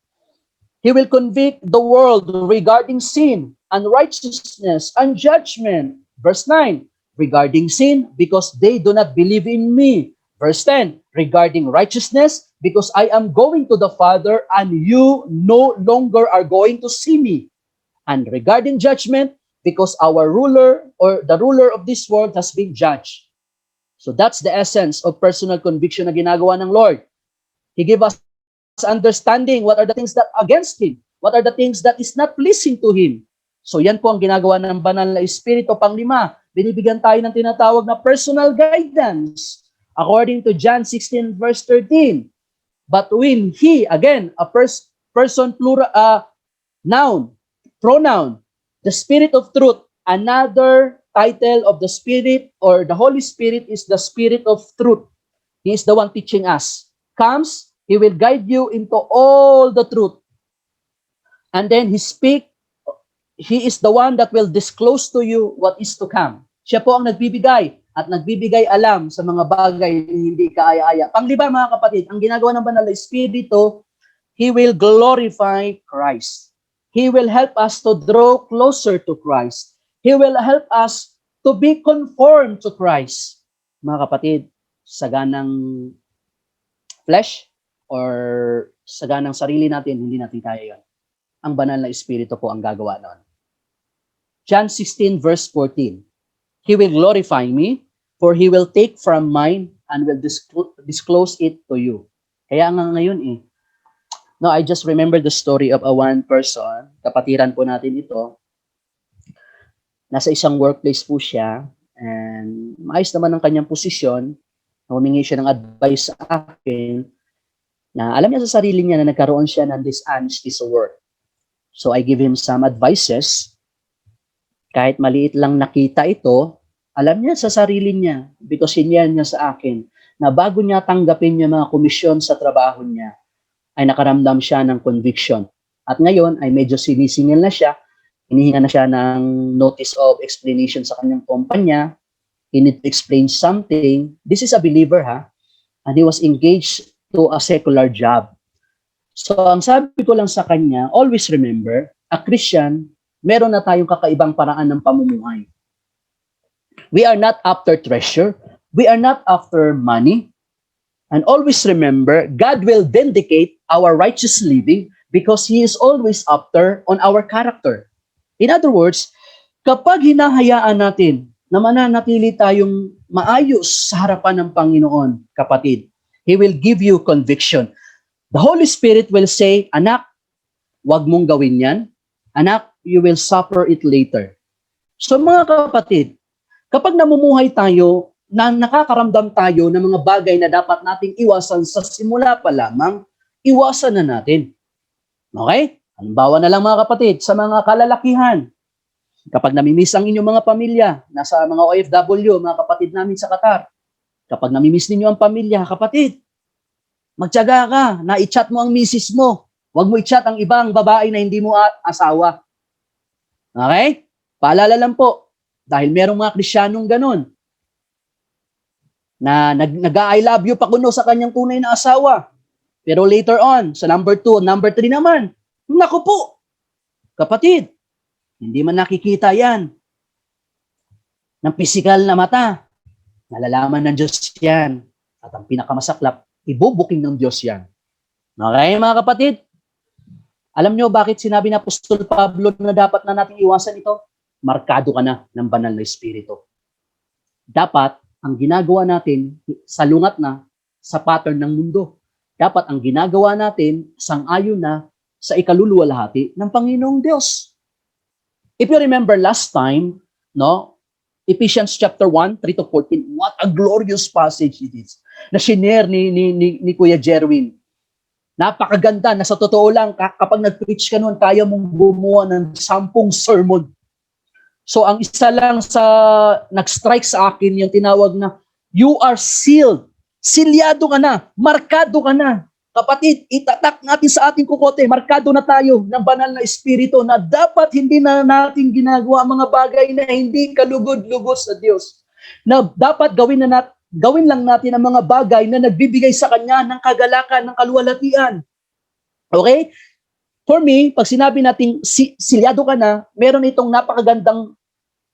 He will convict the world regarding sin, unrighteousness, and judgment. Verse 9, regarding sin, because they do not believe in me. Verse 10, regarding righteousness, because I am going to the Father and you no longer are going to see me. And regarding judgment, because our ruler or the ruler of this world has been judged. So that's the essence of personal conviction na ginagawa ng Lord. He gave us understanding what are the things that are against Him, what are the things that is not pleasing to Him. So yan po ang ginagawa ng banal na Espiritu. Panglima, binibigyan tayo ng tinatawag na personal guidance. According to John 16 verse 13. But when He, again, a person plural, noun, pronoun, the Spirit of truth, another title of the Spirit or the Holy Spirit is the Spirit of truth. He is the one teaching us. Comes, He will guide you into all the truth. And then He He is the one that will disclose to you what is to come. Siya po ang nagbibigay at nagbibigay alam sa mga bagay na hindi kaaya-aya. Panglima mga kapatid, ang ginagawa ng banal na Espiritu, He will glorify Christ. He will help us to draw closer to Christ. He will help us to be conformed to Christ. Mga kapatid, saganang flesh or saganang sarili natin, hindi natin kaya yun. Ang banal na Espiritu po ang gagawa noon. John 16 verse 14. He will glorify me, for He will take from mine and will disclose it to you. Kaya nga ngayon no, I just remember the story of a one person, kapatiran po natin ito. Nasa isang workplace po siya, and maayos naman ang kanyang posisyon. Humingi siya ng advice sa akin, na alam niya sa sarili niya na nagkaroon siya ng dishonesty sa work. So I give him some advices. Kahit maliit lang nakita ito, alam niya sa sarili niya, because hinyan niya sa akin, na bago niya tanggapin yung mga komisyon sa trabaho niya, ay nakaramdam siya ng conviction. At ngayon ay medyo sinisingil na siya, hinihinga na siya ng notice of explanation sa kanyang kumpanya, he need to explain something. This is a believer and he was engaged to a secular job. So ang sabi ko lang sa kanya, always remember, a Christian, meron na tayong kakaibang paraan ng pamumuhay. We are not after treasure. We are not after money. And always remember, God will vindicate our righteous living because He is always after on our character. In other words, kapag hinahayaan natin na mananatili tayong maayos sa harapan ng Panginoon, kapatid, He will give you conviction. The Holy Spirit will say, anak, wag mong gawin yan. Anak, you will suffer it later. So mga kapatid, kapag namumuhay tayo, na nakakaramdam tayo ng mga bagay na dapat nating iwasan sa simula pa lamang, iwasan na natin. Okay? Halimbawa na lang mga kapatid, sa mga kalalakihan, kapag namimiss ang inyong mga pamilya, nasa mga OFW, mga kapatid namin sa Qatar, kapag namimiss ninyo ang pamilya, kapatid, magtiyaga ka na i-chat mo ang misis mo. Huwag mo i-chat ang ibang babae na hindi mo asawa. Okay? Paalala lang po, dahil merong mga Krisyanong ganun, na nag-I love you pa kuno sa kanyang tunay na asawa. Pero later on, sa number 2, number 3 naman, naku po, kapatid, hindi man nakikita yan ng pisikal na mata. Nalalaman ng Diyos yan. At ang pinakamasaklap, ibubuking ng Diyos yan. Okay, mga kapatid? Alam nyo bakit sinabi na Apostol Pablo na dapat na natin iwasan ito? Markado ka na ng banal na Espiritu. Dapat, ang ginagawa natin, salungat na sa pattern ng mundo. Dapat ang ginagawa natin, sang-ayon na sa ikaluluwalhati ng Panginoong Diyos. If you remember last time, no, Ephesians chapter 1, 3-14, what a glorious passage it is. Na shinare ni Kuya Jerwin. Napakaganda na sa totoo lang, kapag nag-preach ka noon, kaya mong bumuha ng 10 sermon. So ang isa lang sa nag-strike sa akin, yung tinawag na, you are sealed. Silyado ka na, markado ka na Kapatid, itatak natin sa ating kukote, markado na tayo ng banal na espiritu na dapat hindi na natin ginagawa mga bagay na hindi kalugod-lugod sa Diyos. Na dapat gawin lang natin ang mga bagay na nagbibigay sa Kanya ng kagalakan, ng kaluwalhatian. Okay? For me, pag sinabi natin silyado ka na, meron itong napakagandang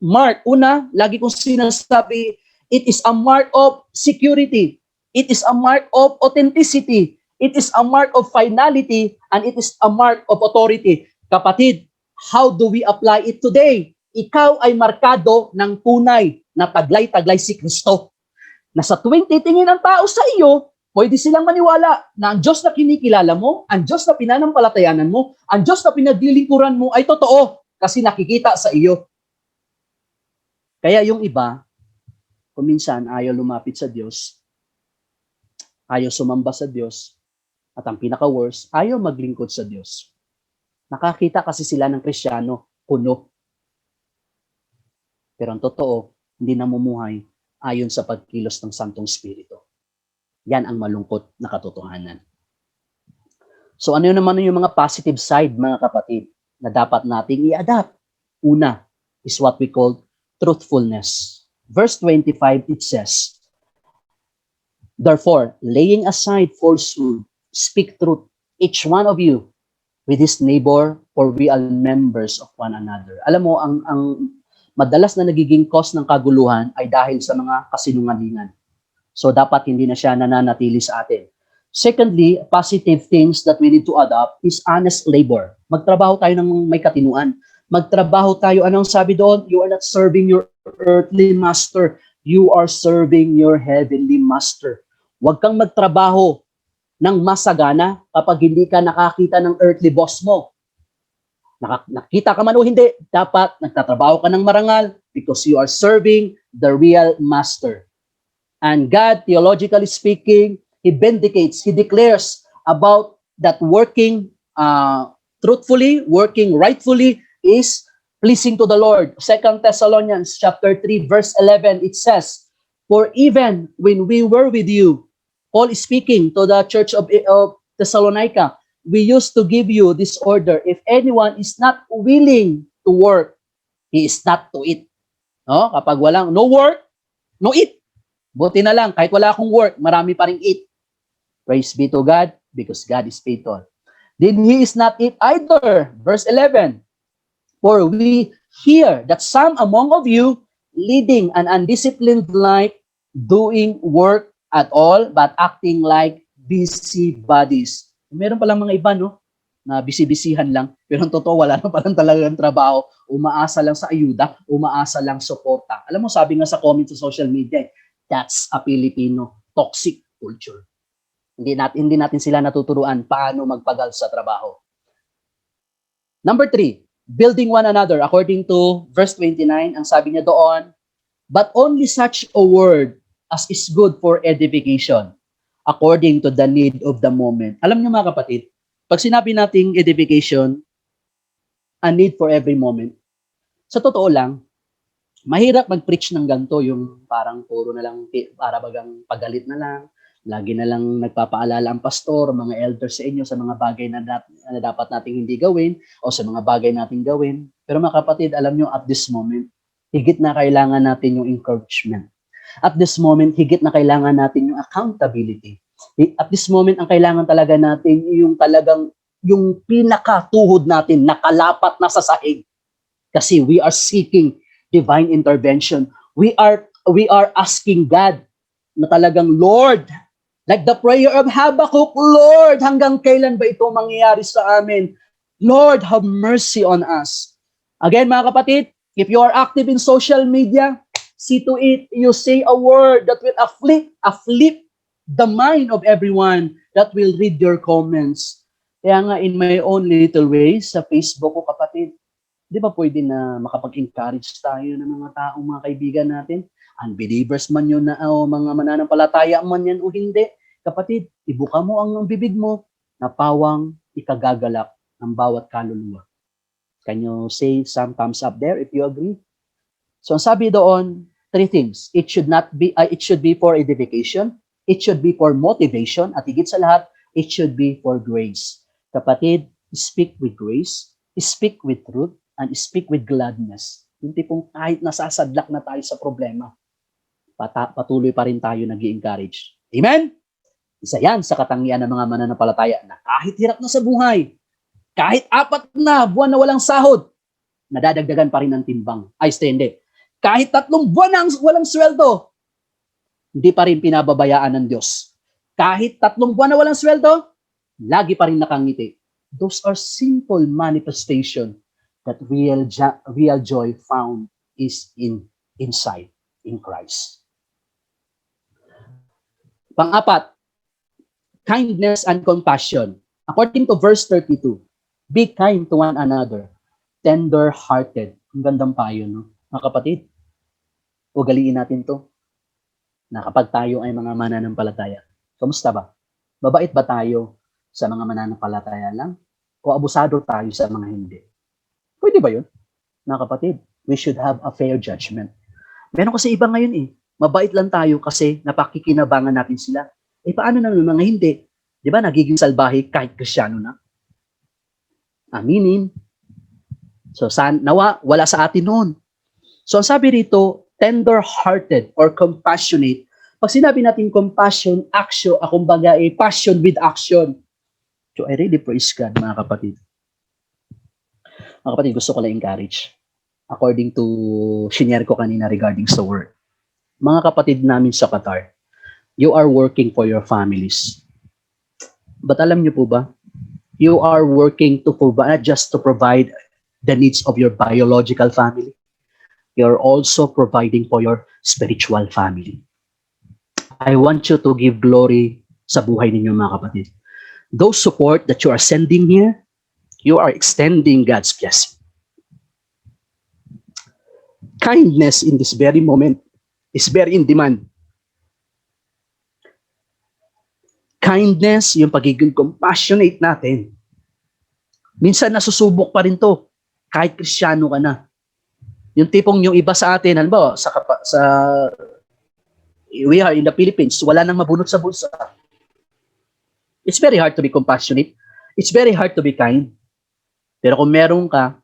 mark. Una, lagi kong sinasabi, it is a mark of security. It is a mark of authenticity. It is a mark of finality. And it is a mark of authority. Kapatid, how do we apply it today? Ikaw ay markado ng tunay na taglay-taglay si Kristo. Na sa tuwing titingin ang tao sa iyo, pwede silang maniwala na ang Diyos na kinikilala mo, ang Diyos na pinanampalatayanan mo, ang Diyos na pinaglilingkuran mo ay totoo kasi nakikita sa iyo. Kaya yung iba, kung minsan ayaw lumapit sa Diyos, ayaw sumamba sa Diyos, at ang pinaka-worst, ayaw maglingkod sa Diyos. Nakakita kasi sila ng Kristiyano, puno. Pero ang totoo, hindi namumuhay ayon sa pagkilos ng Santong Espiritu. Yan ang malungkot na katotohanan. So ano naman yung mga positive side, mga kapatid, na dapat nating i-adapt? Una is what we call truthfulness. Verse 25, it says, therefore, laying aside falsehood, speak truth, each one of you, with his neighbor, for we are members of one another. Alam mo, ang madalas na nagiging cause ng kaguluhan ay dahil sa mga kasinungalingan. So dapat hindi na siya nananatili sa atin. Secondly, positive things that we need to adopt is honest labor. Magtrabaho tayo ng may katinuan. Magtrabaho tayo, anong sabi doon? You are not serving your earthly master. You are serving your heavenly master. Huwag kang magtrabaho ng masagana kapag hindi ka nakakita ng earthly boss mo. Nakita ka man o hindi, dapat nagtatrabaho ka ng marangal because you are serving the real master. And God, theologically speaking, He vindicates, He declares about that working truthfully, working rightfully is pleasing to the Lord. 2 Thessalonians chapter 3, verse 11, it says, for even when we were with you, Paul is speaking to the church of Thessalonica, we used to give you this order, if anyone is not willing to work, he is not to eat. No? Kapag walang no work, no eat. Buti na lang, kahit wala akong work, marami pa ring eat. Praise be to God, because God is faithful. Then he is not eat either. Verse 11, for we hear that some among of you, leading an undisciplined life, doing work at all, but acting like busybodies. Meron palang mga iba, no? Na busy-busyhan lang, pero ang totoo, wala na palang talagang trabaho, umaasa lang sa ayuda, umaasa lang suporta. Alam mo, sabi nga sa comment sa social media, that's a Filipino toxic culture. Hindi natin sila natuturuan paano magpagal sa trabaho. Number 3, building one another. According to verse 29, ang sabi niya doon, but only such a word as is good for edification, according to the need of the moment. Alam niyo mga kapatid, pag sinabi nating edification, a need for every moment, sa totoo lang, mahirap mag-preach ng ganito, yung parang puro na lang, para bagang pagalit na lang, lagi na lang nagpapaalala ang pastor, mga elders sa inyo sa mga bagay na dapat nating hindi gawin o sa mga bagay nating gawin. Pero mga kapatid, alam nyo, at this moment, higit na kailangan natin yung encouragement. At this moment, higit na kailangan natin yung accountability. At this moment, ang kailangan talaga natin yung talagang, yung pinakatuhod natin, nakalapat na sa sahig. Kasi we are seeking divine intervention. We are asking God na talagang, Lord, like the prayer of Habakkuk, Lord, hanggang kailan ba ito mangyayari sa amin? Lord, have mercy on us. Again, mga kapatid, if you are active in social media, see to it, you say a word that will afflict the mind of everyone that will read your comments. Kaya nga, in my own little ways, sa Facebook ko, kapatid, di ba pwede na makapag-encourage tayo ng mga taong mga kaibigan natin? Unbelievers man yun na, o mga mananampalataya man yan o hindi. Kapatid, ibuka mo ang bibig mo na pawang ikagagalak ng bawat kaluluwa. Can you say some thumbs up there if you agree? So sabi doon, 3 things. It should be for edification, it should be for motivation, at higit sa lahat, it should be for grace. Kapatid, speak with grace, speak with truth, and speak with gladness. Yung tipong kahit nasasadlak na tayo sa problema, patuloy pa rin tayo nag-i-encourage. Amen? Isa yan sa katangian ng mga mananampalataya na kahit hirap na sa buhay, kahit 4 na buwan na walang sahod, nadadagdagan pa rin ang timbang. Ay, hindi. Kahit 3 buwan na walang sweldo, hindi pa rin pinababayaan ng Diyos. Kahit 3 buwan na walang sweldo, lagi pa rin nakangiti. Those are simple manifestation that real joy found is inside in Christ. Pang-4, kindness and compassion. According to verse 32, be kind to one another, tender-hearted. Ang gandang payo, no? Mga kapatid, ugaliin natin to na kapag tayo ay mga mananampalataya. Kamusta ba? Mabait ba tayo sa mga mananampalataya lang? O abusado tayo sa mga hindi? Pwede ba yun? Mga kapatid, we should have a fair judgment. Meron kasi iba ngayon mabait lang tayo kasi napakikinabangan natin sila. Paano naman mga hindi? Di ba nagiging salbahe kahit Kristiyano na? Aminin. So, nawa, wala sa atin noon. So, ang sabi rito, tender-hearted or compassionate. Pag sinabi natin compassion, action, kumbaga passion with action. So, I really praise God, mga kapatid. Mga kapatid, gusto ko lang encourage. According to shinare ko kanina regarding sa word. Mga kapatid namin sa Qatar, you are working for your families. But alam niyo po ba, you are working to provide, not just to provide the needs of your biological family. You're also providing for your spiritual family. I want you to give glory sa buhay ninyo, mga kapatid. Those support that you are sending here, you are extending God's blessing. Kindness in this very moment is very in demand. Kindness, yung pagiging compassionate natin. Minsan nasusubok pa rin to, kahit Kristiyano ka na. Yung tipong yung iba sa atin, halimbawa, we are in the Philippines, wala nang mabunot sa bulsa. It's very hard to be compassionate. It's very hard to be kind. Pero kung meron ka,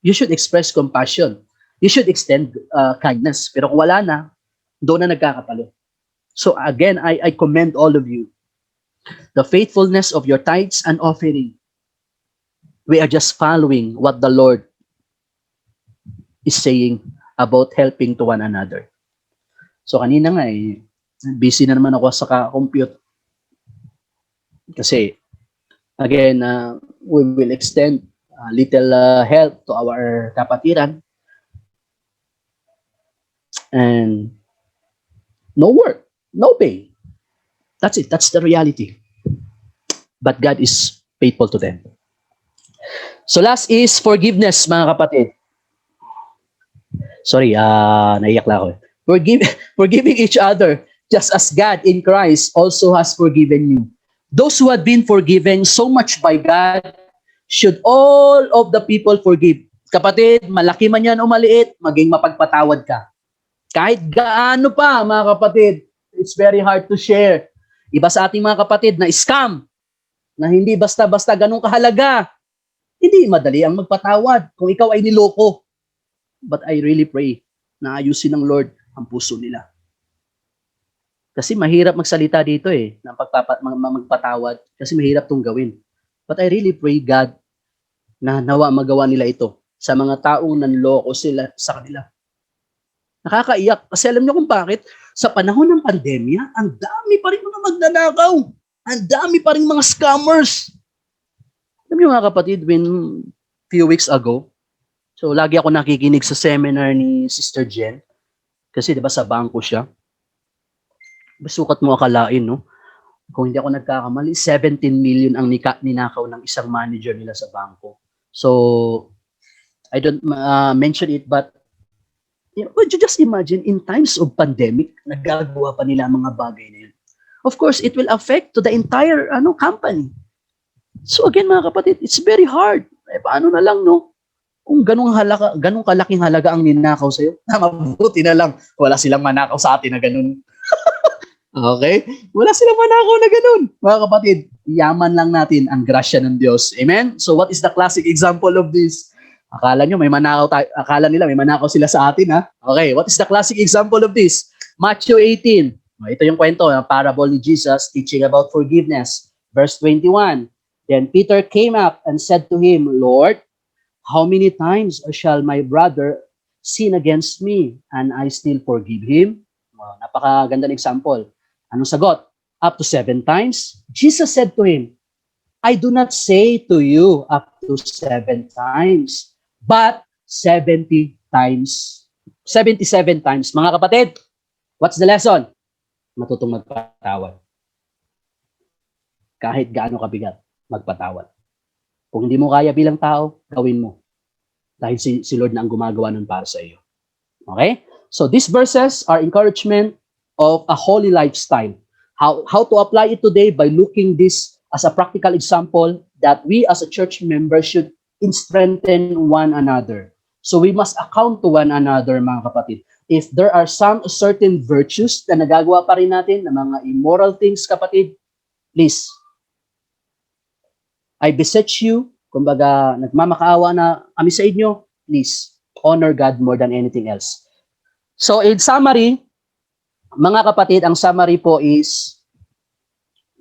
you should express compassion. You should extend kindness. Pero kung wala na, doon na nagkakapalo. So again, I commend all of you. The faithfulness of your tithes and offering. We are just following what the Lord is saying about helping to one another. So kanina nga busy na naman ako sa compute. Kasi again, we will extend little help to our kapatiran. And no work, no pay. That's it. That's the reality. But God is faithful to them. So last is forgiveness, mga kapatid. Sorry, naiyak lang ako. Forgiving each other, just as God in Christ also has forgiven you. Those who have been forgiven so much by God, should all of the people forgive. Kapatid, malaki man yan o maliit, maging mapagpatawad ka. Kahit gaano pa, mga kapatid, it's very hard to share. Iba sa ating mga kapatid na scam, na hindi basta-basta ganun kahalaga. Hindi madali ang magpatawad kung ikaw ay niloko. But I really pray na ayusin ng Lord ang puso nila. Kasi mahirap magsalita dito ng magpatawad kasi mahirap tong gawin. But I really pray God na nawa magawa nila ito sa mga taong nanloko sila sa kanila. Nakakaiyak kasi alam niyo kung bakit? Sa panahon ng pandemya, ang dami pa rin mga magnanakaw. Ang dami pa rin mga scammers. Alam niyo mga kapatid, few weeks ago, so lagi ako nakikinig sa seminar ni Sister Jen. Kasi 'di ba sa bangko siya. Basukat mo akalain, no? Kung hindi ako nagkakamali, 17 million ang ninakaw ng isang manager nila sa bangko. So, I don't mention it, but would you just imagine, in times of pandemic, nagagawa pa nila mga bagay na yun. Of course, it will affect to the entire company. So again, mga kapatid, it's very hard. Paano na lang, no? Kung ganung kalaking halaga ang ninakaw sa'yo, mabuti na lang, wala silang manakaw sa atin na ganun. Okay? Wala silang manakaw na ganun. Mga kapatid, yaman lang natin ang grasya ng Diyos. Amen? So what is the classic example of this? Akala nyo may manakaw tayo, akala nila may manakaw sila sa atin, ha? Okay, what is the classic example of this? Matthew 18. Ito yung kwento, yung parable ni Jesus teaching about forgiveness. Verse 21. Then Peter came up and said to him, Lord, how many times shall my brother sin against me and I still forgive him? Napakagandang example. Anong sagot? Up to 7 times? Jesus said to him, I do not say to you up to 7 times, but 70 times. 77 times. Mga kapatid, what's the lesson? Matutong magpatawad. Kahit gaano kabigat, magpatawad. Kung hindi mo kaya bilang tao, gawin mo. Dahil si Lord na ang gumagawa nun para sa iyo. Okay? So these verses are encouragement of a holy lifestyle. How to apply it today by looking this as a practical example that we as a church member should strengthen one another. So we must account to one another, mga kapatid. If there are some certain virtues na nagagawa pa rin natin, na mga immoral things, kapatid, please, I beseech you, kumbaga nagmamakaawa na kami sa inyo, please, honor God more than anything else. So in summary, mga kapatid, ang summary po is,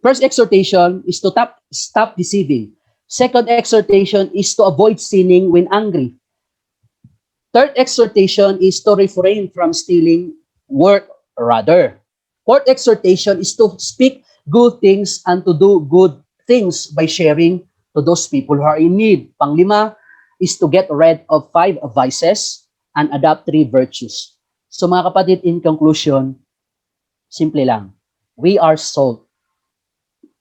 first exhortation is to stop deceiving. Second exhortation is to avoid sinning when angry. Third exhortation is to refrain from stealing, work rather. Fourth exhortation is to speak good things and to do good things by sharing to those people who are in need. Panglima is to get rid of 5 vices and adopt 3 virtues. So mga kapatid, in conclusion, simple lang. We are salt.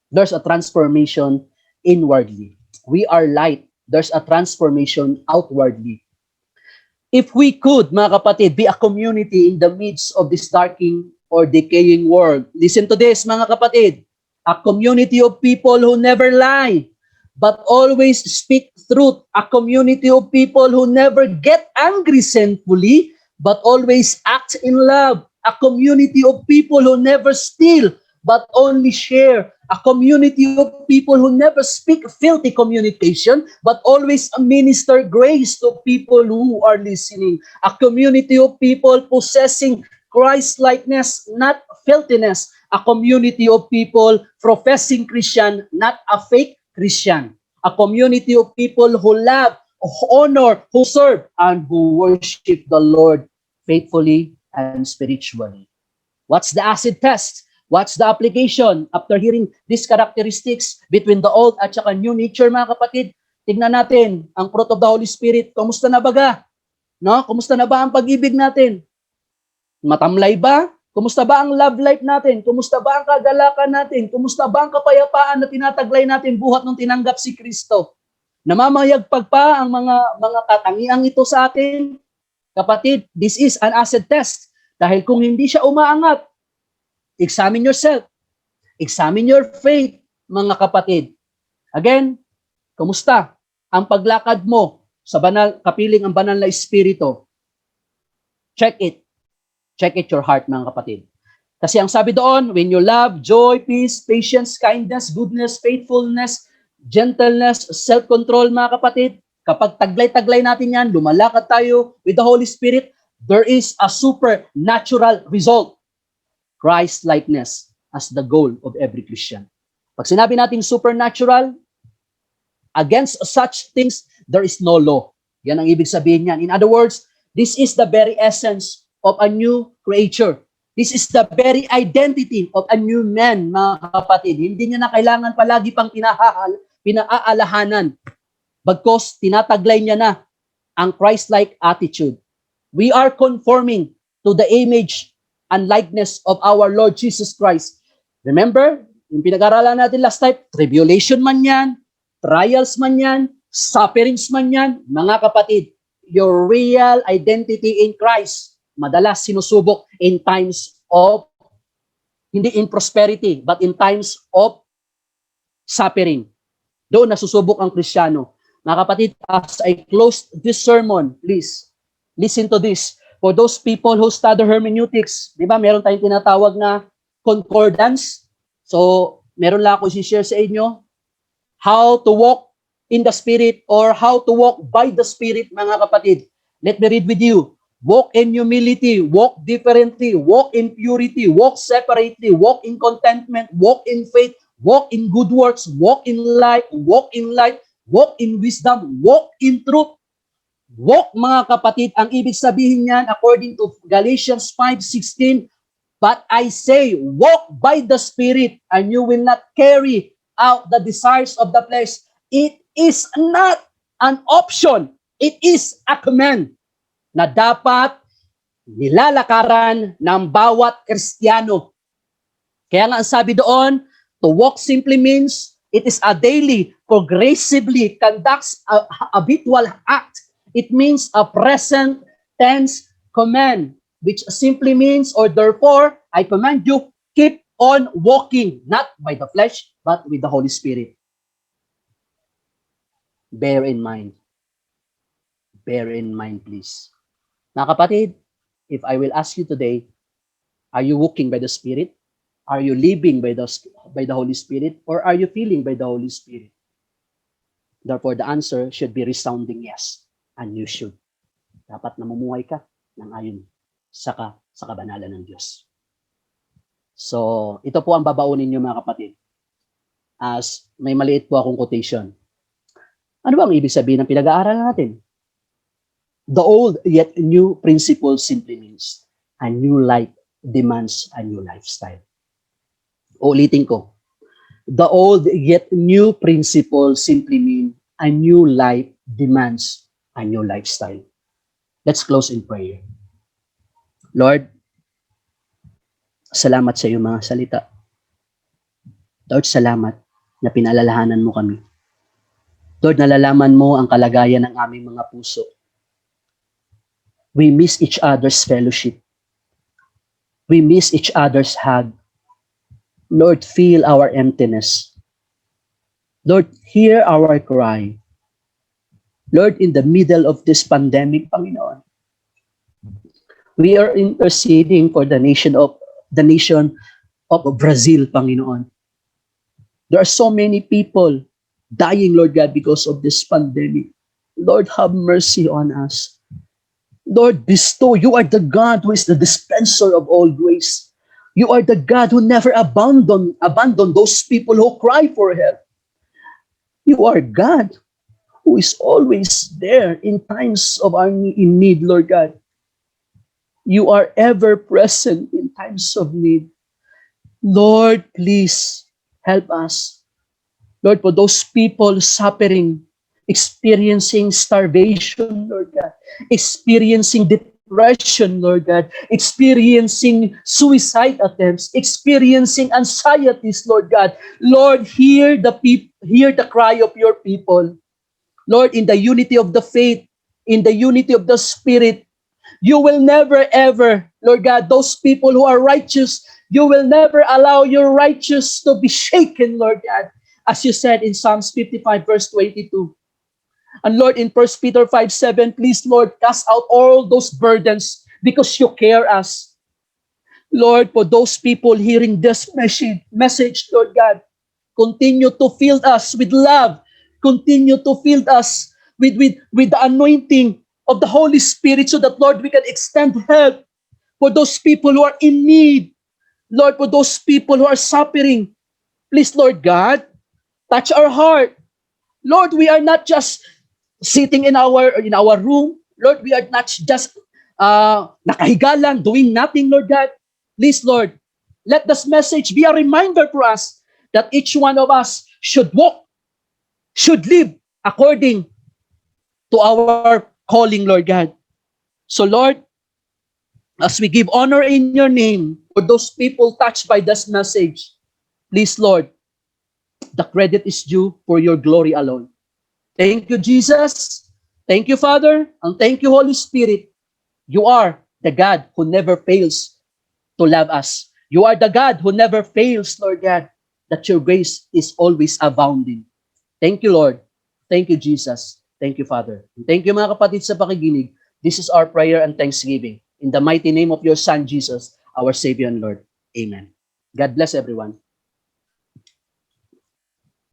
There's a transformation inwardly. We are light. There's a transformation outwardly. If we could, mga kapatid, be a community in the midst of this darkening or decaying world, listen to this, mga kapatid, a community of people who never lie, but always speak truth, a community of people who never get angry sinfully, but always act in love, a community of people who never steal, but only share, a community of people who never speak filthy communication, but always minister grace to people who are listening, a community of people possessing Christ-likeness, not filthiness, a community of people professing Christian, not a fake Christian, a community of people who love, honor, who serve, and who worship the Lord faithfully and spiritually. What's the acid test? What's the application? After hearing these characteristics between the old at saka new nature, mga kapatid, tignan natin ang fruit of the Holy Spirit. Kumusta na baga? No? Kumusta na ba ang pag-ibig natin? Matamlay ba? Kumusta ba ang love life natin? Kumusta ba ang kagalakan natin? Kumusta ba ang kapayapaan na tinataglay natin buhat nung tinanggap si Kristo? Namamayagpag pa ang mga katangiang ito sa atin? Kapatid, this is an acid test. Dahil kung hindi siya umaangat, examine yourself. Examine your faith, mga kapatid. Again, kumusta ang paglakad mo sa banal, kapiling ang banal na espiritu? Check it. Check it your heart, mga kapatid. Kasi ang sabi doon, when you love, joy, peace, patience, kindness, goodness, faithfulness, gentleness, self-control, mga kapatid, kapag taglay-taglay natin yan, lumalakad tayo with the Holy Spirit, there is a supernatural result. Christ-likeness as the goal of every Christian. Pag sinabi natin supernatural, against such things, there is no law. Yan ang ibig sabihin niyan. In other words, this is the very essence of a new creature. This is the very identity of a new man, mga kapatid. Hindi niya na kailangan palagi pang pinaalahanan. Bagkos tinataglay niya na ang Christ-like attitude. We are conforming to the image and likeness of our Lord Jesus Christ. Remember, yung pinag-aralan natin last time, tribulation man yan, trials man yan, sufferings man yan, mga kapatid, your real identity in Christ, madalas sinusubok in times of, hindi in prosperity, but in times of suffering. Doon nasusubok ang Kristiyano. Mga kapatid, as I close this sermon, please, listen to this. For those people who study hermeneutics, di ba, meron tayong tinatawag na concordance. So, meron lang ako i-share sa inyo how to walk in the Spirit or how to walk by the Spirit, mga kapatid. Let me read with you. Walk in humility, walk differently, walk in purity, walk separately, walk in contentment, walk in faith, walk in good works, walk in light, walk in wisdom, walk in truth. Walk, mga kapatid, ang ibig sabihin niyan according to Galatians 5:16, but I say, walk by the Spirit and you will not carry out the desires of the flesh. It is not an option. It is a command na dapat nilalakaran ng bawat Kristiyano. Kaya nga ang sabi doon, to walk simply means it is a daily, progressively conducts a habitual act. It means a present tense command, which simply means, or therefore, I command you, keep on walking, not by the flesh, but with the Holy Spirit. Bear in mind. Bear in mind, please. Mga kapatid, if I will ask you today, are you walking by the Spirit? Are you living by the Holy Spirit? Or are you feeling by the Holy Spirit? Therefore, the answer should be resounding yes. And you should. Dapat namumuhay ka ng ayon sa kabanalan ng Diyos. So, ito po ang babaunin niyo, mga kapatid. As may maliit po akong quotation. Ano ba ang ibig sabihin ng pinag-aaralan natin? The old yet new principle simply means a new life demands a new lifestyle. Ulitin ko. The old yet new principle simply mean a new life demands a new lifestyle. Let's close in prayer. Lord, salamat sa iyong mga salita. Lord, salamat na pinalalahanan mo kami. Lord, nalalaman mo ang kalagayan ng aming mga puso. We miss each other's fellowship. We miss each other's hug. Lord, feel our emptiness. Lord, hear our cry. Lord, in the middle of this pandemic, Panginoon, we are interceding for the nation of Brazil, Panginoon. There are so many people dying, Lord God, because of this pandemic. Lord, have mercy on us. Lord, bestow. You are the God who is the dispenser of all grace. You are the God who never abandon those people who cry for help. You are God who is always there in times of our need, Lord God. You are ever present in times of need. Lord, please help us. Lord, for those people suffering, experiencing starvation, Lord God, experiencing depression, Lord God, experiencing suicide attempts, experiencing anxieties, Lord God. Lord, hear the cry of your people. Lord, in the unity of the faith, in the unity of the Spirit, you will never ever, Lord God, those people who are righteous, you will never allow your righteous to be shaken, Lord God. As you said in Psalms 55 verse 22. And Lord, in 1 Peter 5:7, please, Lord, cast out all those burdens because you care us. Lord, for those people hearing this message, Lord God, continue to fill us with love. Continue to fill us with the anointing of the Holy Spirit so that, Lord, we can extend help for those people who are in need. Lord, for those people who are suffering, please, Lord God, touch our heart. Lord, we are not just sitting in our room. Lord, we are not just nakahiga lang, doing nothing, Lord God. Please, Lord, let this message be a reminder for us that each one of us should walk, should live according to our calling, Lord God. So, Lord, as we give honor in your name for those people touched by this message, please, Lord, the credit is due for your glory alone. Thank you, Jesus. Thank you, Father. And thank you, Holy Spirit. You are the God who never fails to love us. You are the God who never fails, Lord God, that your grace is always abounding. Thank you, Lord. Thank you, Jesus. Thank you, Father. And thank you, mga kapatid, sa pakikinig. This is our prayer and thanksgiving. In the mighty name of your Son, Jesus, our Savior and Lord. Amen. God bless everyone.